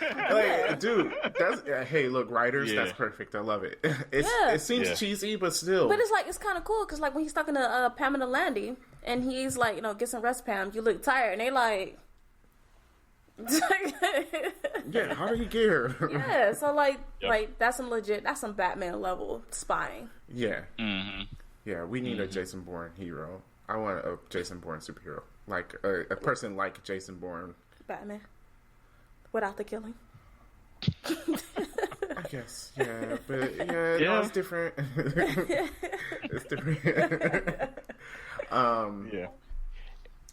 dude, that's hey, look, writers, Yeah. that's perfect. I love it. Yeah. It seems Yeah. cheesy, but still. But it's like, it's kind of cool because, like, when he's talking to Pamela Landy and he's like, you know, get some rest, Pam. You look tired. And they like, yeah, how did he get here? yeah. So, like, Yep. like that's some Batman level spying. Yeah, Mm-hmm. yeah. We need a Jason Bourne hero. I want a Jason Bourne superhero, like a person like Jason Bourne. Batman. Without the killing. I guess, yeah, but no, Yeah. it's different. It's different. Yeah.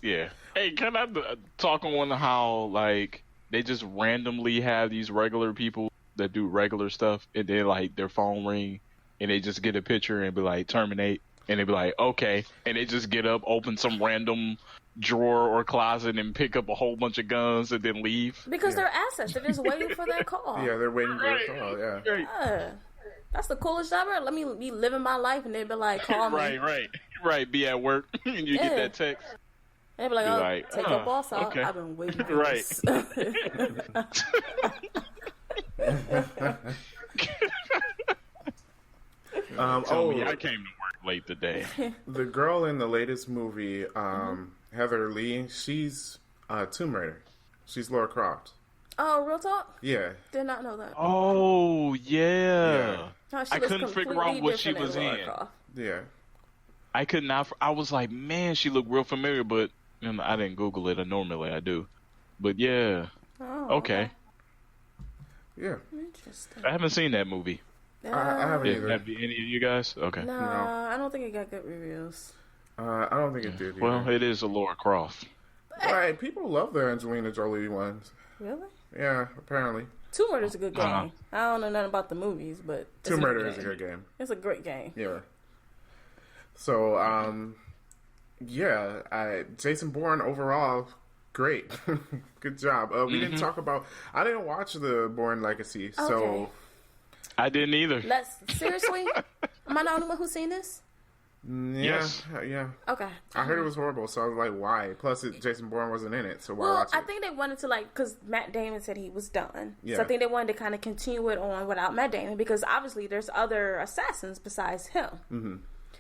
Yeah. Hey, can I talk on how, like, they just randomly have these regular people that do regular stuff, and they, like, their phone ring, and they just get a picture and be like, terminate, and they be like, okay, and they just get up, open some random drawer or closet, and pick up a whole bunch of guns, and then leave. Because Yeah. they're assets. They're just waiting for their call. Yeah, they're waiting for Right. a call. Yeah. Right. Yeah. That's the coolest job ever. Let me be living my life and they'd be like, call me. Right. Be at work, and you get Yeah. that text. They'd be like, You're oh, like, take your boss out. okay. I've been waiting for Right. this. Tell me I came to work late today. The girl in the latest movie, Heather Lee, she's Tomb Raider. She's Lara Croft. Oh, real talk? Yeah. Did not know that. Oh, yeah. Yeah. No, she I was couldn't figure completely out what she different was than Lara in. Croft. Yeah. I could not. I was like, man, she looked real familiar, but you know, I didn't Google it. Normally I do, but yeah, Oh, okay. Yeah. Interesting. I haven't seen that movie. I haven't Yeah, either. have any of you guys? Okay. No, I don't think it got good reviews. I don't think it did. Well, Either. it is a Laura Croft. Right. People love the Angelina Jolie ones. Really? Yeah, apparently. Tomb Raider's a good game. Uh-huh. I don't know nothing about the movies, but it's Tomb a Raider good is a game. good game. It's a great game. Yeah. So, yeah, Jason Bourne overall, great. Good job. We didn't talk about, I didn't watch the Bourne Legacy, so. Okay. I didn't either. Seriously? Am I the only one who's seen this? Yeah, Yes. yeah. Okay. I heard it was horrible, so I was like, why? Plus, Jason Bourne wasn't in it, so why Well, watch it? I think they wanted to, like, because Matt Damon said he was done. Yeah. So I think they wanted to kind of continue it on without Matt Damon because obviously there's other assassins besides him. Mm-hmm.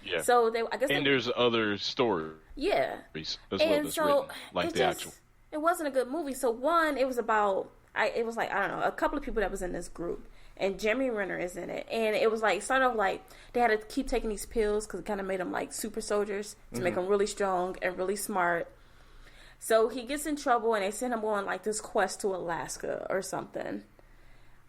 Yeah. So I guess And there's other stories yeah. as well And that's so written, like it the just, actual. it wasn't a good movie. So one, it was about, it was like, I don't know, a couple of people that was in this group. and Jeremy Renner is in it. And it was like sort of like they had to keep taking these pills because it kind of made them like super soldiers to make them really strong and really smart. So he gets in trouble, and they send him on like this quest to Alaska or something.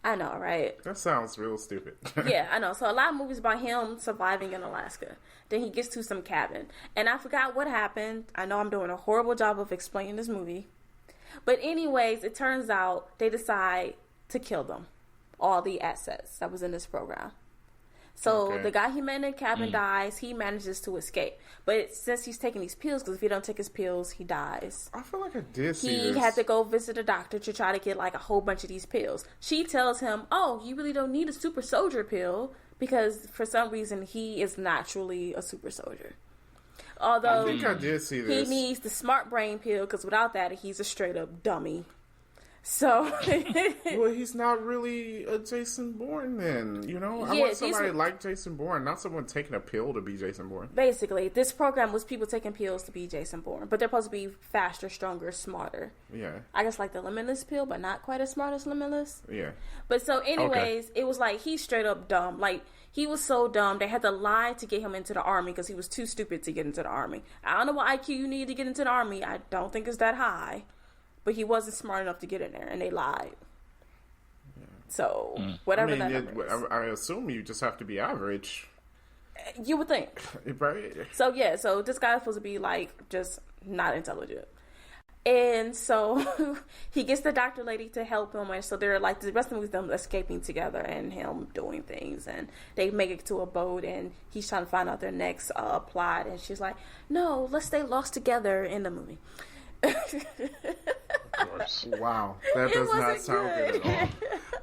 I know, right? That sounds real stupid. Yeah, I know. So a lot of movies about him surviving in Alaska. Then he gets to some cabin. And I forgot what happened. I know I'm doing a horrible job of explaining this movie. But anyways, it turns out they decide to kill them. All the assets that was in this program. So the guy he met in the cabin dies. He manages to escape. But since he's taking these pills, because if he don't take his pills, he dies. I feel like I did see He this. had to go visit a doctor to try to get like a whole bunch of these pills. She tells him, oh, you really don't need a super soldier pill because for some reason he is naturally a super soldier. Although I think I did see this. he needs the smart brain pill because without that he's a straight up dummy. So Well, he's not really a Jason Bourne then, you know? I Yeah, want somebody these- like Jason Bourne, not someone taking a pill to be Jason Bourne. basically this program was people taking pills to be Jason Bourne, but they're supposed to be faster, stronger, smarter. Yeah. I guess like the Limitless pill, but not quite as smart as Limitless. Yeah. But so anyways, it was like he's straight up dumb. Like he was so dumb they had to lie to get him into the army because he was too stupid to get into the army. I don't know what IQ you need to get into the army. I don't think it's that high. But he wasn't smart enough to get in there, and they lied. So, whatever that number is. I assume you just have to be average, You would think. right? So, yeah, so this guy's supposed to be, like, just not intelligent. And so, he gets the doctor lady to help him, and so they're, like, the rest of the movie is them escaping together and him doing things, and they make it to a boat, and he's trying to find out their next plot, and she's like, no, let's stay lost together in the movie. Wow, that does not sound good at all.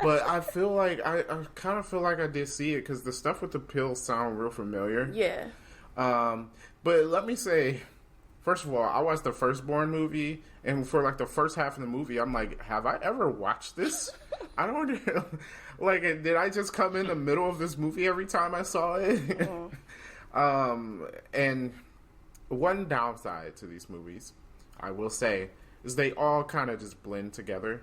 But I feel like I kind of feel like I did see it because the stuff with the pills sound real familiar. Yeah. But let me say, first of all, I watched the first Bourne movie, and for like the first half of the movie, I'm like, have I ever watched this? I don't like. Did I just come in the middle of this movie every time I saw it? And one downside to these movies, I will say, is they all kind of just blend together.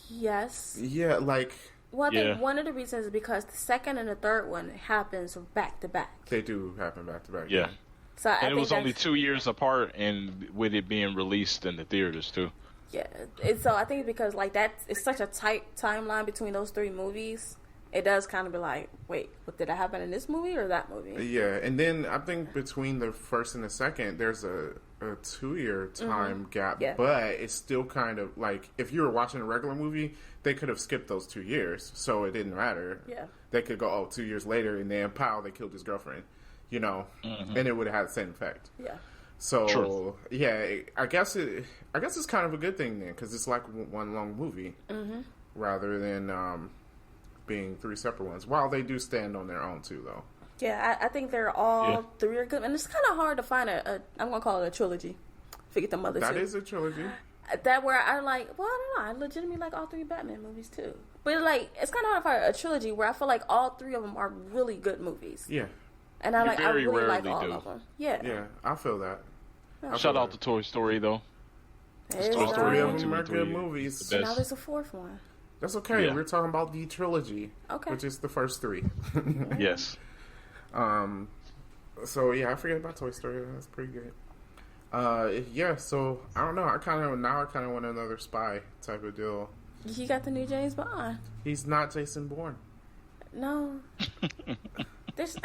Yes. Yeah, like Well, I think one of the reasons is because the second and the third one happens back to back. they do happen back to back. Yeah. So I And it think was only that's- 2 years apart, and with it being released in the theaters too. Yeah. And so I think because like that, it's such a tight timeline between those three movies. It does kind of be like, wait, what did that happen in this movie or that movie? Yeah, and then I think between the first and the second, there's a 2-year time gap, Yeah. but it's still kind of like if you were watching a regular movie, they could have skipped those 2 years, so it didn't matter. Yeah. They could go, 2 years later, and then pow, they killed his girlfriend, you know, and it would have had the same effect. Yeah. So True. yeah, I guess it's kind of a good thing then because it's like one long movie rather than being 3 separate ones. While they do stand on their own too, though. Yeah, I think they're all three are good, and it's kind of hard to find a I'm gonna call it a trilogy. Forget the mother. That two. is a trilogy. That where I like. Well, I don't know. I legitimately like all three Batman movies too. But like, it's kind of hard to find a trilogy where I feel like all three of them are really good movies, Yeah, and I You very really like rarely all do. of them. Yeah. yeah, I feel that. Shout out to Toy Story though. There's, Toy All Story three one, of two, them are and three good is movies. the now best. there's a fourth one. That's okay. Yeah. We're talking about the trilogy, Okay. which is the first 3. Yes. So yeah, I forget about Toy Story. That's pretty good. Yeah. So I don't know. I kind of want another spy type of deal. You got the new James Bond. He's not Jason Bourne. No. There's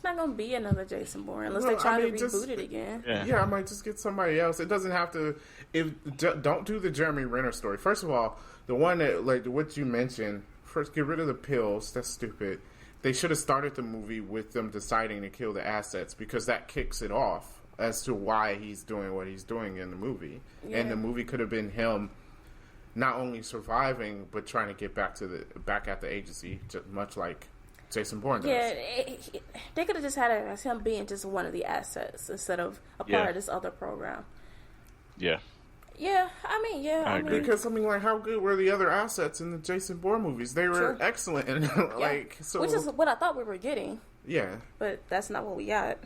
not gonna be another Jason Bourne unless No, they try I mean, to just- reboot it again. Yeah. Yeah, I might just get somebody else. It doesn't have to. Don't do the Jeremy Renner story. First of all, the one that like what you mentioned. First, get rid of the pills. That's stupid. They should have started the movie with them deciding to kill the assets because that kicks it off as to why he's doing what he's doing in the movie. Yeah. And the movie could have been him not only surviving but trying to get back at the agency, just much like Jason Bourne does. Yeah, they could have just had it as him being just one of the assets instead of a part of this other program. Yeah. Yeah, I mean, I agree. Because like, how good were the other assets in the Jason Bourne movies? They were True. excellent, and like so. Which is what I thought we were getting, yeah, but that's not what we got.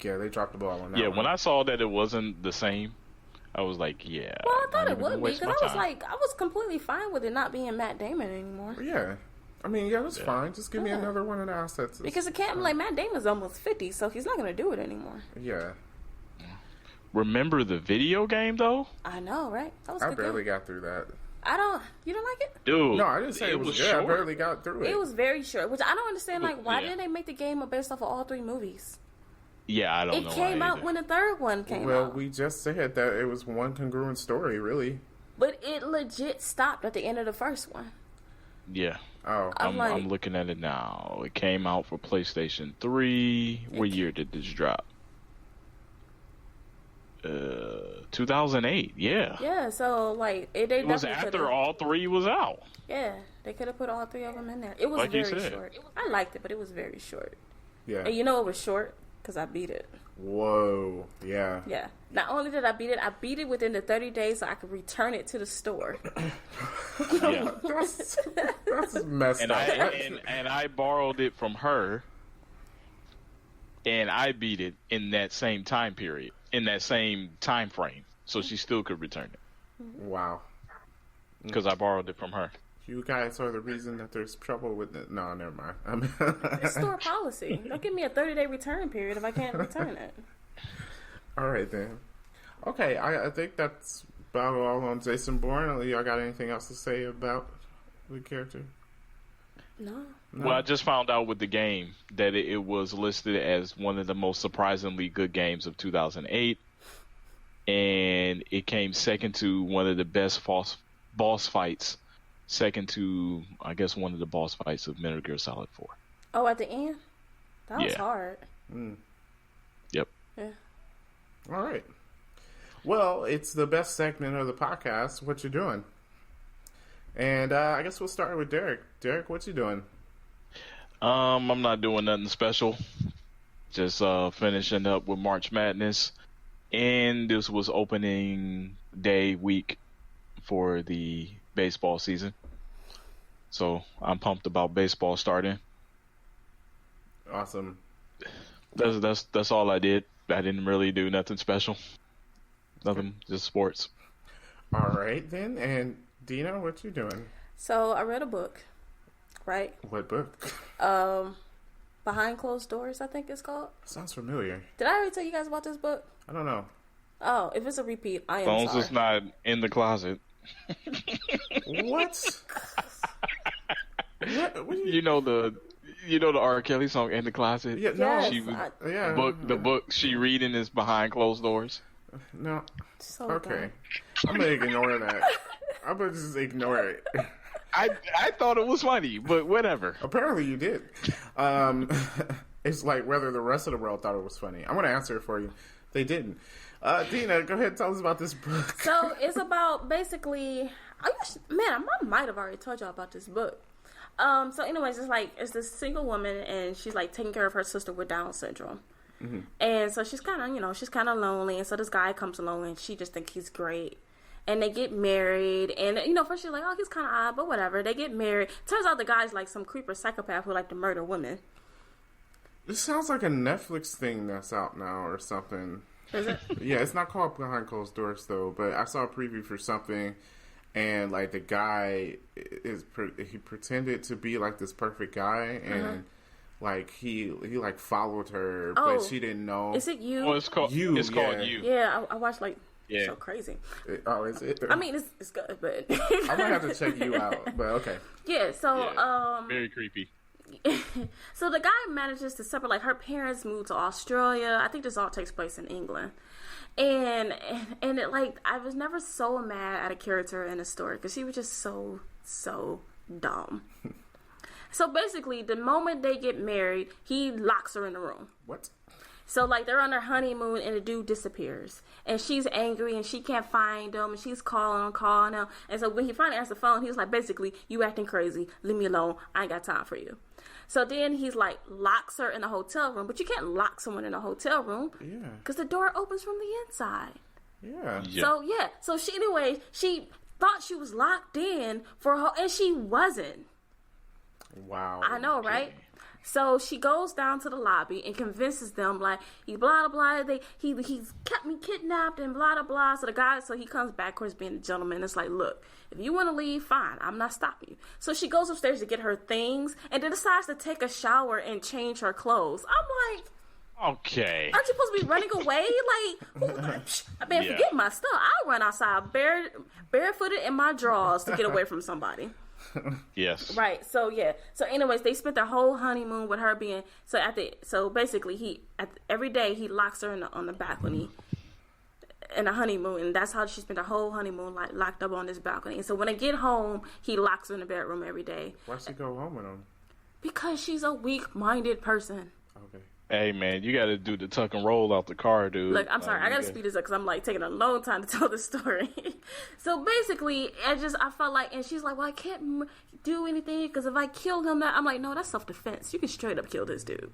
yeah, they dropped the ball on that. Yeah. one. When I saw that it wasn't the same, I was like, yeah. Well, I thought not it even gonna would be waste because my I was time. like, I was completely fine with it not being Matt Damon anymore. Yeah. I mean, yeah, that's fine. Just give me Yeah. another one of the assets. Because it can't like Matt Damon's almost 50, so he's not going to do it anymore. Yeah. Remember the video game though? I know, right? That was a I good barely game. got through that. You don't like it? Dude. No, I didn't say it was good. short. I barely got through it. It was very short, which I don't understand. Like, why Yeah. didn't they make the game based off of all 3 movies? Yeah, I don't know. It came why out either. when the third one came Well, out. we just said that it was one congruent story, really. But it legit stopped at the end of the first one. Yeah. Oh. I'm like- I'm looking at it now. It came out for PlayStation 3. What year did this drop? 2008. Yeah. Yeah, so like they It was definitely after could've- all 3 was out. Yeah, they could have put all 3 of them in there. It was Like you very said. short. I liked it, but it was very short. Yeah. And you know it was short because I beat it. Whoa. Yeah. Yeah. Not only did I beat it within the 30 days so I could return it to the store. Yeah. That's messed and up. I borrowed it from her, and I beat it in that same time period, in that same time frame, so she still could return it Wow. because I borrowed it from her. You guys are the reason that there's trouble with it. No, never mind. It's store policy. Don't give me a 30-day return period if I can't return it. All right, then. Okay, I think that's about all on Jason Bourne. Y'all got anything else to say about the character? No. No? Well, I just found out with the game that it was listed as one of the most surprisingly good games of 2008, and it came second to one of the best boss fights, second to, I guess, one of the boss fights of Metal Gear Solid 4. Oh, at the end? That was Yeah. hard. Yep. Yeah. All right. Well, it's the best segment of the podcast. What you doing? And I guess we'll start with Derek. Derek, what you doing? I'm not doing nothing special. Just finishing up with March Madness, and this was opening day week for the baseball season. So I'm pumped about baseball starting. Awesome. That's all I did. I didn't really do nothing special. Nothing, just sports. All right, then. And Dina, what you doing? So I read a book, right? What book? Behind Closed Doors, I think it's called. Sounds familiar. Did I already tell you guys about this book? I don't know. Oh, if it's a repeat, I am Bones sorry. is not in the closet. What? What You know the R. Kelly song "In the Closet." Yeah, no. Yes, She was, Yeah. the book she reading is Behind Closed Doors. No. So Okay. dumb. I'm gonna ignore that. I'm gonna just ignore it. I thought it was funny, but whatever. Apparently you did. It's like whether the rest of the world thought it was funny. I'm gonna answer it for you. They didn't. Dina, go ahead and tell us about this book. So it's about basically, I might have already told y'all about this book. So anyways, it's this single woman and she's like taking care of her sister with Down syndrome. Mm-hmm. And so she's kind of lonely. And so this guy comes along and she just thinks he's great. And they get married. And, first she's like, oh, he's kind of odd, but whatever. They get married. Turns out the guy's like some creeper psychopath who like to murder women. This sounds like a Netflix thing that's out now or something. Is it? Yeah, it's not called Behind Closed Doors though, but I saw a preview for something, and like the guy he pretended to be like this perfect guy, and like he like followed her, but she didn't know. Is it you? Well, it's called You, It's called yeah. You. Yeah, I watched like Yeah. so crazy. Oh, is it? I mean, it's good, but I might have to check you out, but okay. yeah. So Very creepy. so the guy manages to separate. Like her parents moved to Australia. I think this all takes place in England. And it like I was never so mad at a character in a story because she was just so dumb. So basically, the moment they get married, he locks her in the room. What? So like they're on their honeymoon and the dude disappears and she's angry and she can't find him and she's calling him. And so when he finally answers the phone, he was like, basically, you acting crazy. Leave me alone. I ain't got time for you. So then he's like locks her in the hotel room, but you can't lock someone in a hotel room Yeah. because the door opens from the inside. Yeah. So she thought she was locked in for her and she wasn't. Wow. I know, right? So she goes down to the lobby and convinces them, like, he blah blah blah. He's kept me kidnapped and blah blah blah. So he comes back, of course, being a gentleman. It's like, look, if you want to leave, fine. I'm not stopping you. So she goes upstairs to get her things and then decides to take a shower and change her clothes. I'm like, okay, aren't you supposed to be running away? I mean, forget my stuff. I'll run outside barefooted in my drawers to get away from somebody. Yes. Right. So yeah. So anyways, they spent their whole honeymoon with her being so basically every day he locks her on the balcony in a honeymoon, and that's how she spent her whole honeymoon, like locked up on this balcony. And so when they get home, he locks her in the bedroom every day. Why she go home with him? Because she's a weak-minded person. Okay. Hey man, you got to do the tuck and roll out the car, dude. Look, I'm sorry, I gotta speed this up because I'm like taking a long time to tell this story. So basically, I felt like, and she's like, well, I can't do anything because if I kill him, I'm like, no, that's self-defense. You can straight up kill this dude.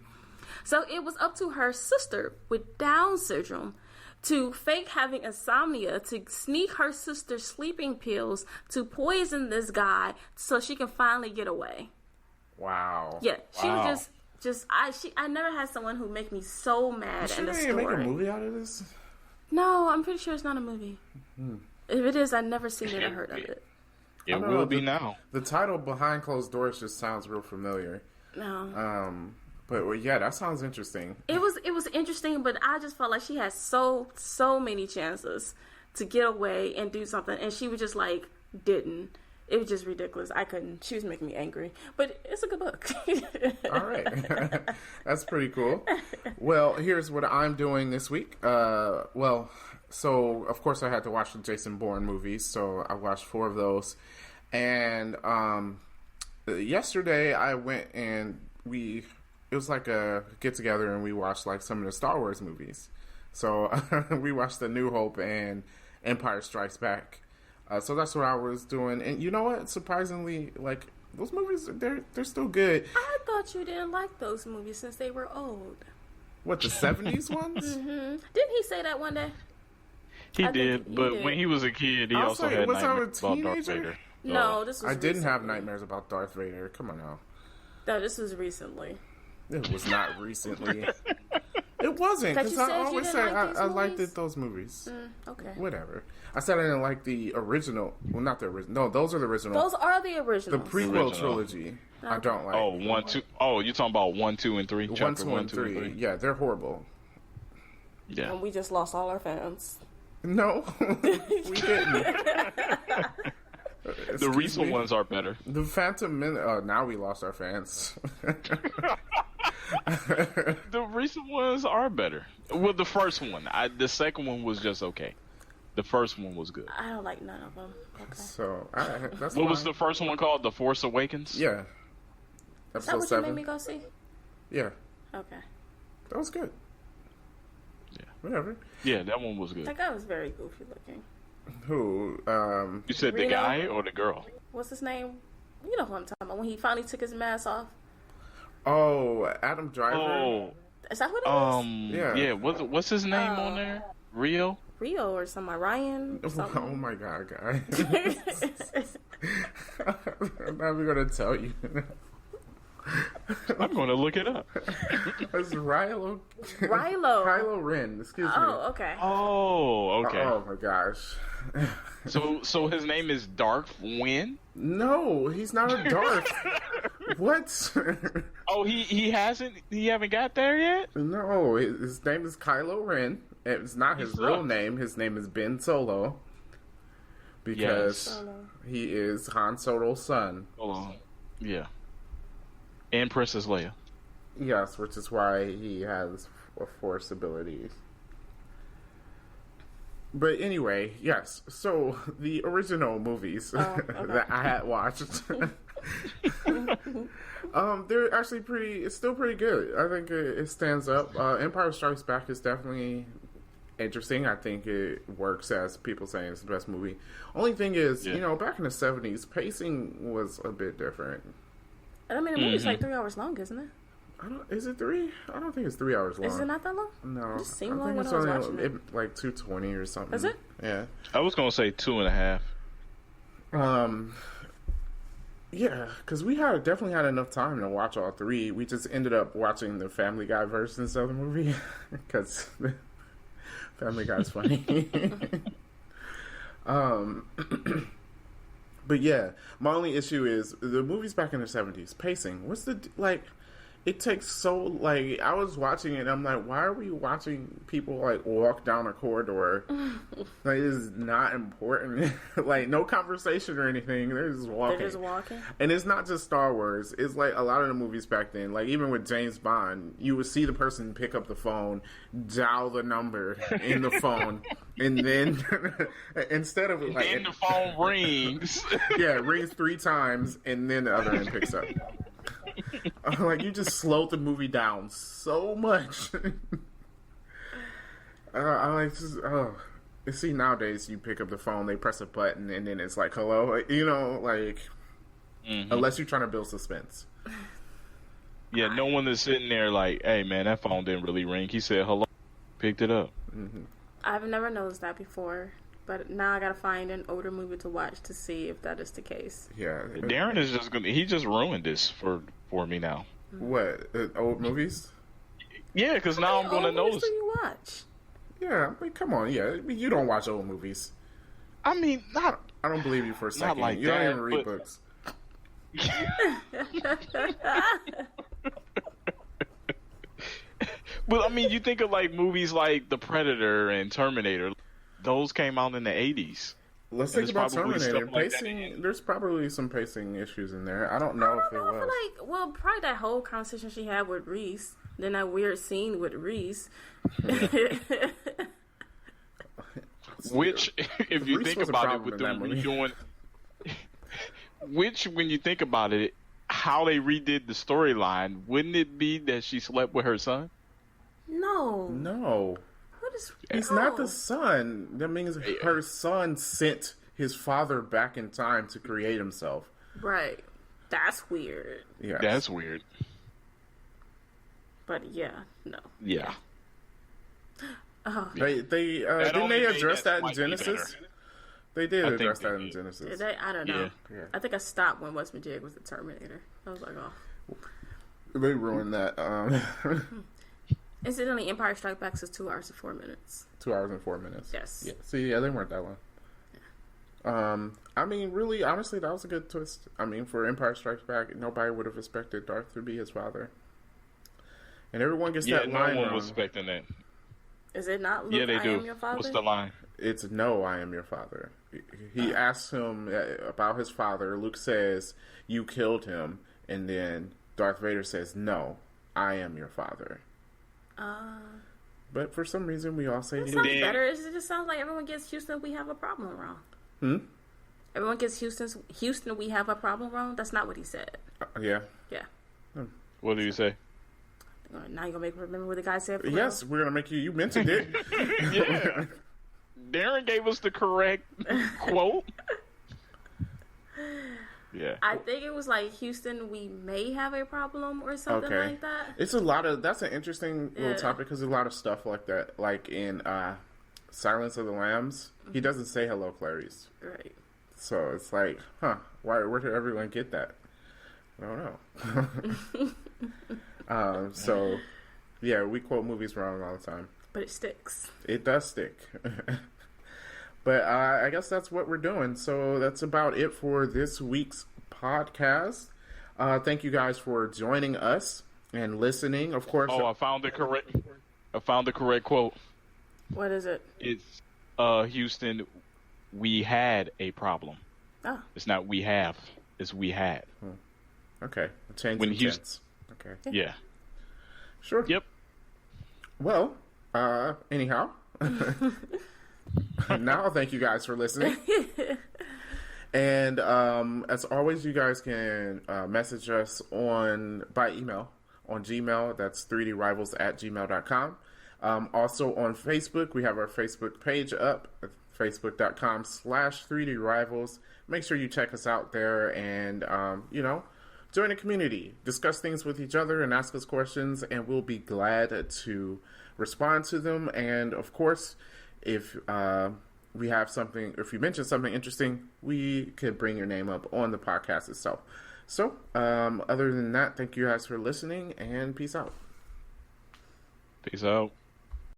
So it was up to her sister with Down syndrome to fake having insomnia, to sneak her sister's sleeping pills, to poison this guy so she can finally get away. Wow. Yeah, she was I never had someone who make me so mad in a story. Make a movie out of this? No, I'm pretty sure it's not a movie. If it is, I've never seen it or heard of it. It will be now. The title Behind Closed Doors just sounds real familiar. No. But well, yeah, that sounds interesting. It was interesting, but I just felt like she had so many chances to get away and do something, and she was just like didn't. It was just ridiculous. I couldn't. She was making me angry. But it's a good book. All right. That's pretty cool. Well, here's what I'm doing this week. So, of course, I had to watch the Jason Bourne movies. So, I watched 4 of those. And yesterday, I went and it was like a get-together, and we watched like some of the Star Wars movies. So, we watched The New Hope and Empire Strikes Back. So that's what I was doing, and you know what? Surprisingly, like those movies, they're still good. I thought you didn't like those movies since they were old. What, the 70s ones? Mm-hmm. Didn't he say that one day? He did, but when he was a kid, he also had nightmares about Darth Vader. No, this was. I didn't have nightmares about Darth Vader. Come on now. No, this was recently. It was not recently. It wasn't, because I always say I liked those movies. Okay. Whatever. I said I didn't like the original. Well, not the original. No, those are the original. Those are the originals. The prequel trilogy. Okay. I don't like. Oh, 1, 2. Oh, you're talking about 1, 2, and 3. 1, 2, and 3. Yeah, they're horrible. Yeah. And we just lost all our fans. No, we didn't. The recent ones are better. The Phantom Menace. Now we lost our fans. The recent ones are better. Well, the first one. The second one was just okay. The first one was good. I don't like none of them. Okay. So, that's what was the first one called? The Force Awakens? Yeah. Is that what 7? You made me go see? Yeah. Okay. That was good. Yeah. Whatever. Yeah, that one was good. That guy was very goofy looking. Who? You said Reno? The guy or the girl? What's his name? You know who I'm talking about. When he finally took his mask off. Oh, Adam Driver. Oh. Is that what it is? Yeah. Yeah. What's his name on there? Rio or something. Ryan. Something. Oh my god, guy. I'm not even gonna tell you. I'm gonna look it up. It's Kylo Ren. Excuse me. Oh, okay. Oh, okay. Oh my gosh. So his name is Darth Wynn? No, he's not a Darth. What? Oh, he haven't got there yet? No, his name is Kylo Ren. It's not his real name. His name is Ben Solo. Because he is Han Solo's son. Yeah. And Princess Leia. Yes, which is why he has Force abilities. But anyway, yes. So the original movies that I had watched, they're actually it's still pretty good. I think it stands up. Empire Strikes Back is definitely interesting. I think it works as people saying it's the best movie. Only thing is, back in the 70s, pacing was a bit different. And I mean, the movie's like 3 hours long, isn't it? Is it 3? I don't think it's 3 hours long. Is it not that long? No. It just seemed I long think when I was watching it. Like 2:20 or something. Is it? Yeah. I was gonna say 2.5. Yeah, because we had definitely had enough time to watch all three. We just ended up watching the Family Guy versions of the movie because Family Guy's funny. um, but yeah, my only issue is the movies back in the 70s pacing. What's the like? It takes so like I was watching it and I'm like, why are we watching people like walk down a corridor? Like, it is not important. Like, no conversation or anything. They're just walking. They're just walking. And it's not just Star Wars. It's like a lot of the movies back then. Like, even with James Bond, you would see the person pick up the phone, dial the number in the phone, and then instead of like, then the phone rings. Yeah, it rings 3 times, and then the other end picks up. Like, you just slowed the movie down so much. I like just you see, nowadays you pick up the phone, they press a button, and then it's like, hello, you know, like, unless you're trying to build suspense. Yeah, no one is sitting there like, hey man, that phone didn't really ring. He said hello, picked it up. I've never noticed that before, but now I gotta find an older movie to watch to see if that is the case. Yeah, Darren is he just ruined this for me now. What, old movies? Yeah, because now I'm going to notice. What do you watch? Yeah, I mean, come on, yeah, you don't watch old movies. I mean, I don't believe you for a second. like you don't that, even read books. Well, I mean, you think of like movies like The Predator and Terminator. Those came out in the 80s. Let's think about Terminator. Pacing, there's probably some pacing issues in there. I don't know if it was. Like, well, probably that whole conversation she had with Reese, then that weird scene with Reese. Which, if you think about it, with them redoing, which, when you think about it, how they redid the storyline, wouldn't it be that she slept with her son? No. What is? He's not the son. That means her son sent his father back in time to create himself. Right. That's weird. Yeah, that's weird. But yeah, no. Yeah. They didn't they address that in Genesis? They did address that in Genesis. Did they? I don't know. Yeah. I think I stopped when Wes Majig was the Terminator. I was like, oh. They ruined that. Incidentally, Empire Strikes Back is 2 hours and 4 minutes. 2 hours and 4 minutes. Yes. Yeah. See, yeah, they weren't that long. Yeah. I mean, really, honestly, that was a good twist. I mean, for Empire Strikes Back, nobody would have expected Darth to be his father. And everyone gets that line. No one was expecting that. Is it not Luke, yeah, they I do. am your father? What's the line? It's no, I am your father. He asks him about his father. Luke says, you killed him. And then Darth Vader says, no, I am your father. But for some reason, we all say it sounds better. It just sounds like everyone gets Houston, we have a problem wrong. Everyone gets Houston, we have a problem wrong? That's not what he said. Yeah. Yeah. What did he say? Now you're going to make me remember what the guy said. Yes, we're going to make you mentioned it. Yeah. Darren gave us the correct quote. Yeah. I think it was like, Houston, we may have a problem or something like that. It's a lot of, that's an interesting little topic because there's a lot of stuff like that. Like in Silence of the Lambs, he doesn't say hello, Clarice. Right. So it's like, where did everyone get that? I don't know. So, yeah, we quote movies wrong all the time. But it sticks. It does stick. But I guess that's what we're doing. So that's about it for this week's podcast. Thank you guys for joining us and listening. Of course. Oh, I found the correct quote. What is it? It's Houston, we had a problem. Oh. It's not we have. It's we had. Okay. Change in tense. Okay. Yeah. Sure. Yep. Well, anyhow. Now, thank you guys for listening. And as always, you guys can message us by email on Gmail. That's 3drivals@gmail.com. Also on Facebook, we have our Facebook page up, facebook.com/3drivals. Make sure you check us out there and, join the community. Discuss things with each other and ask us questions, and we'll be glad to respond to them. And, of course, if we have something, if you mention something interesting, we could bring your name up on the podcast itself. So, other than that, thank you guys for listening, and peace out. Peace out.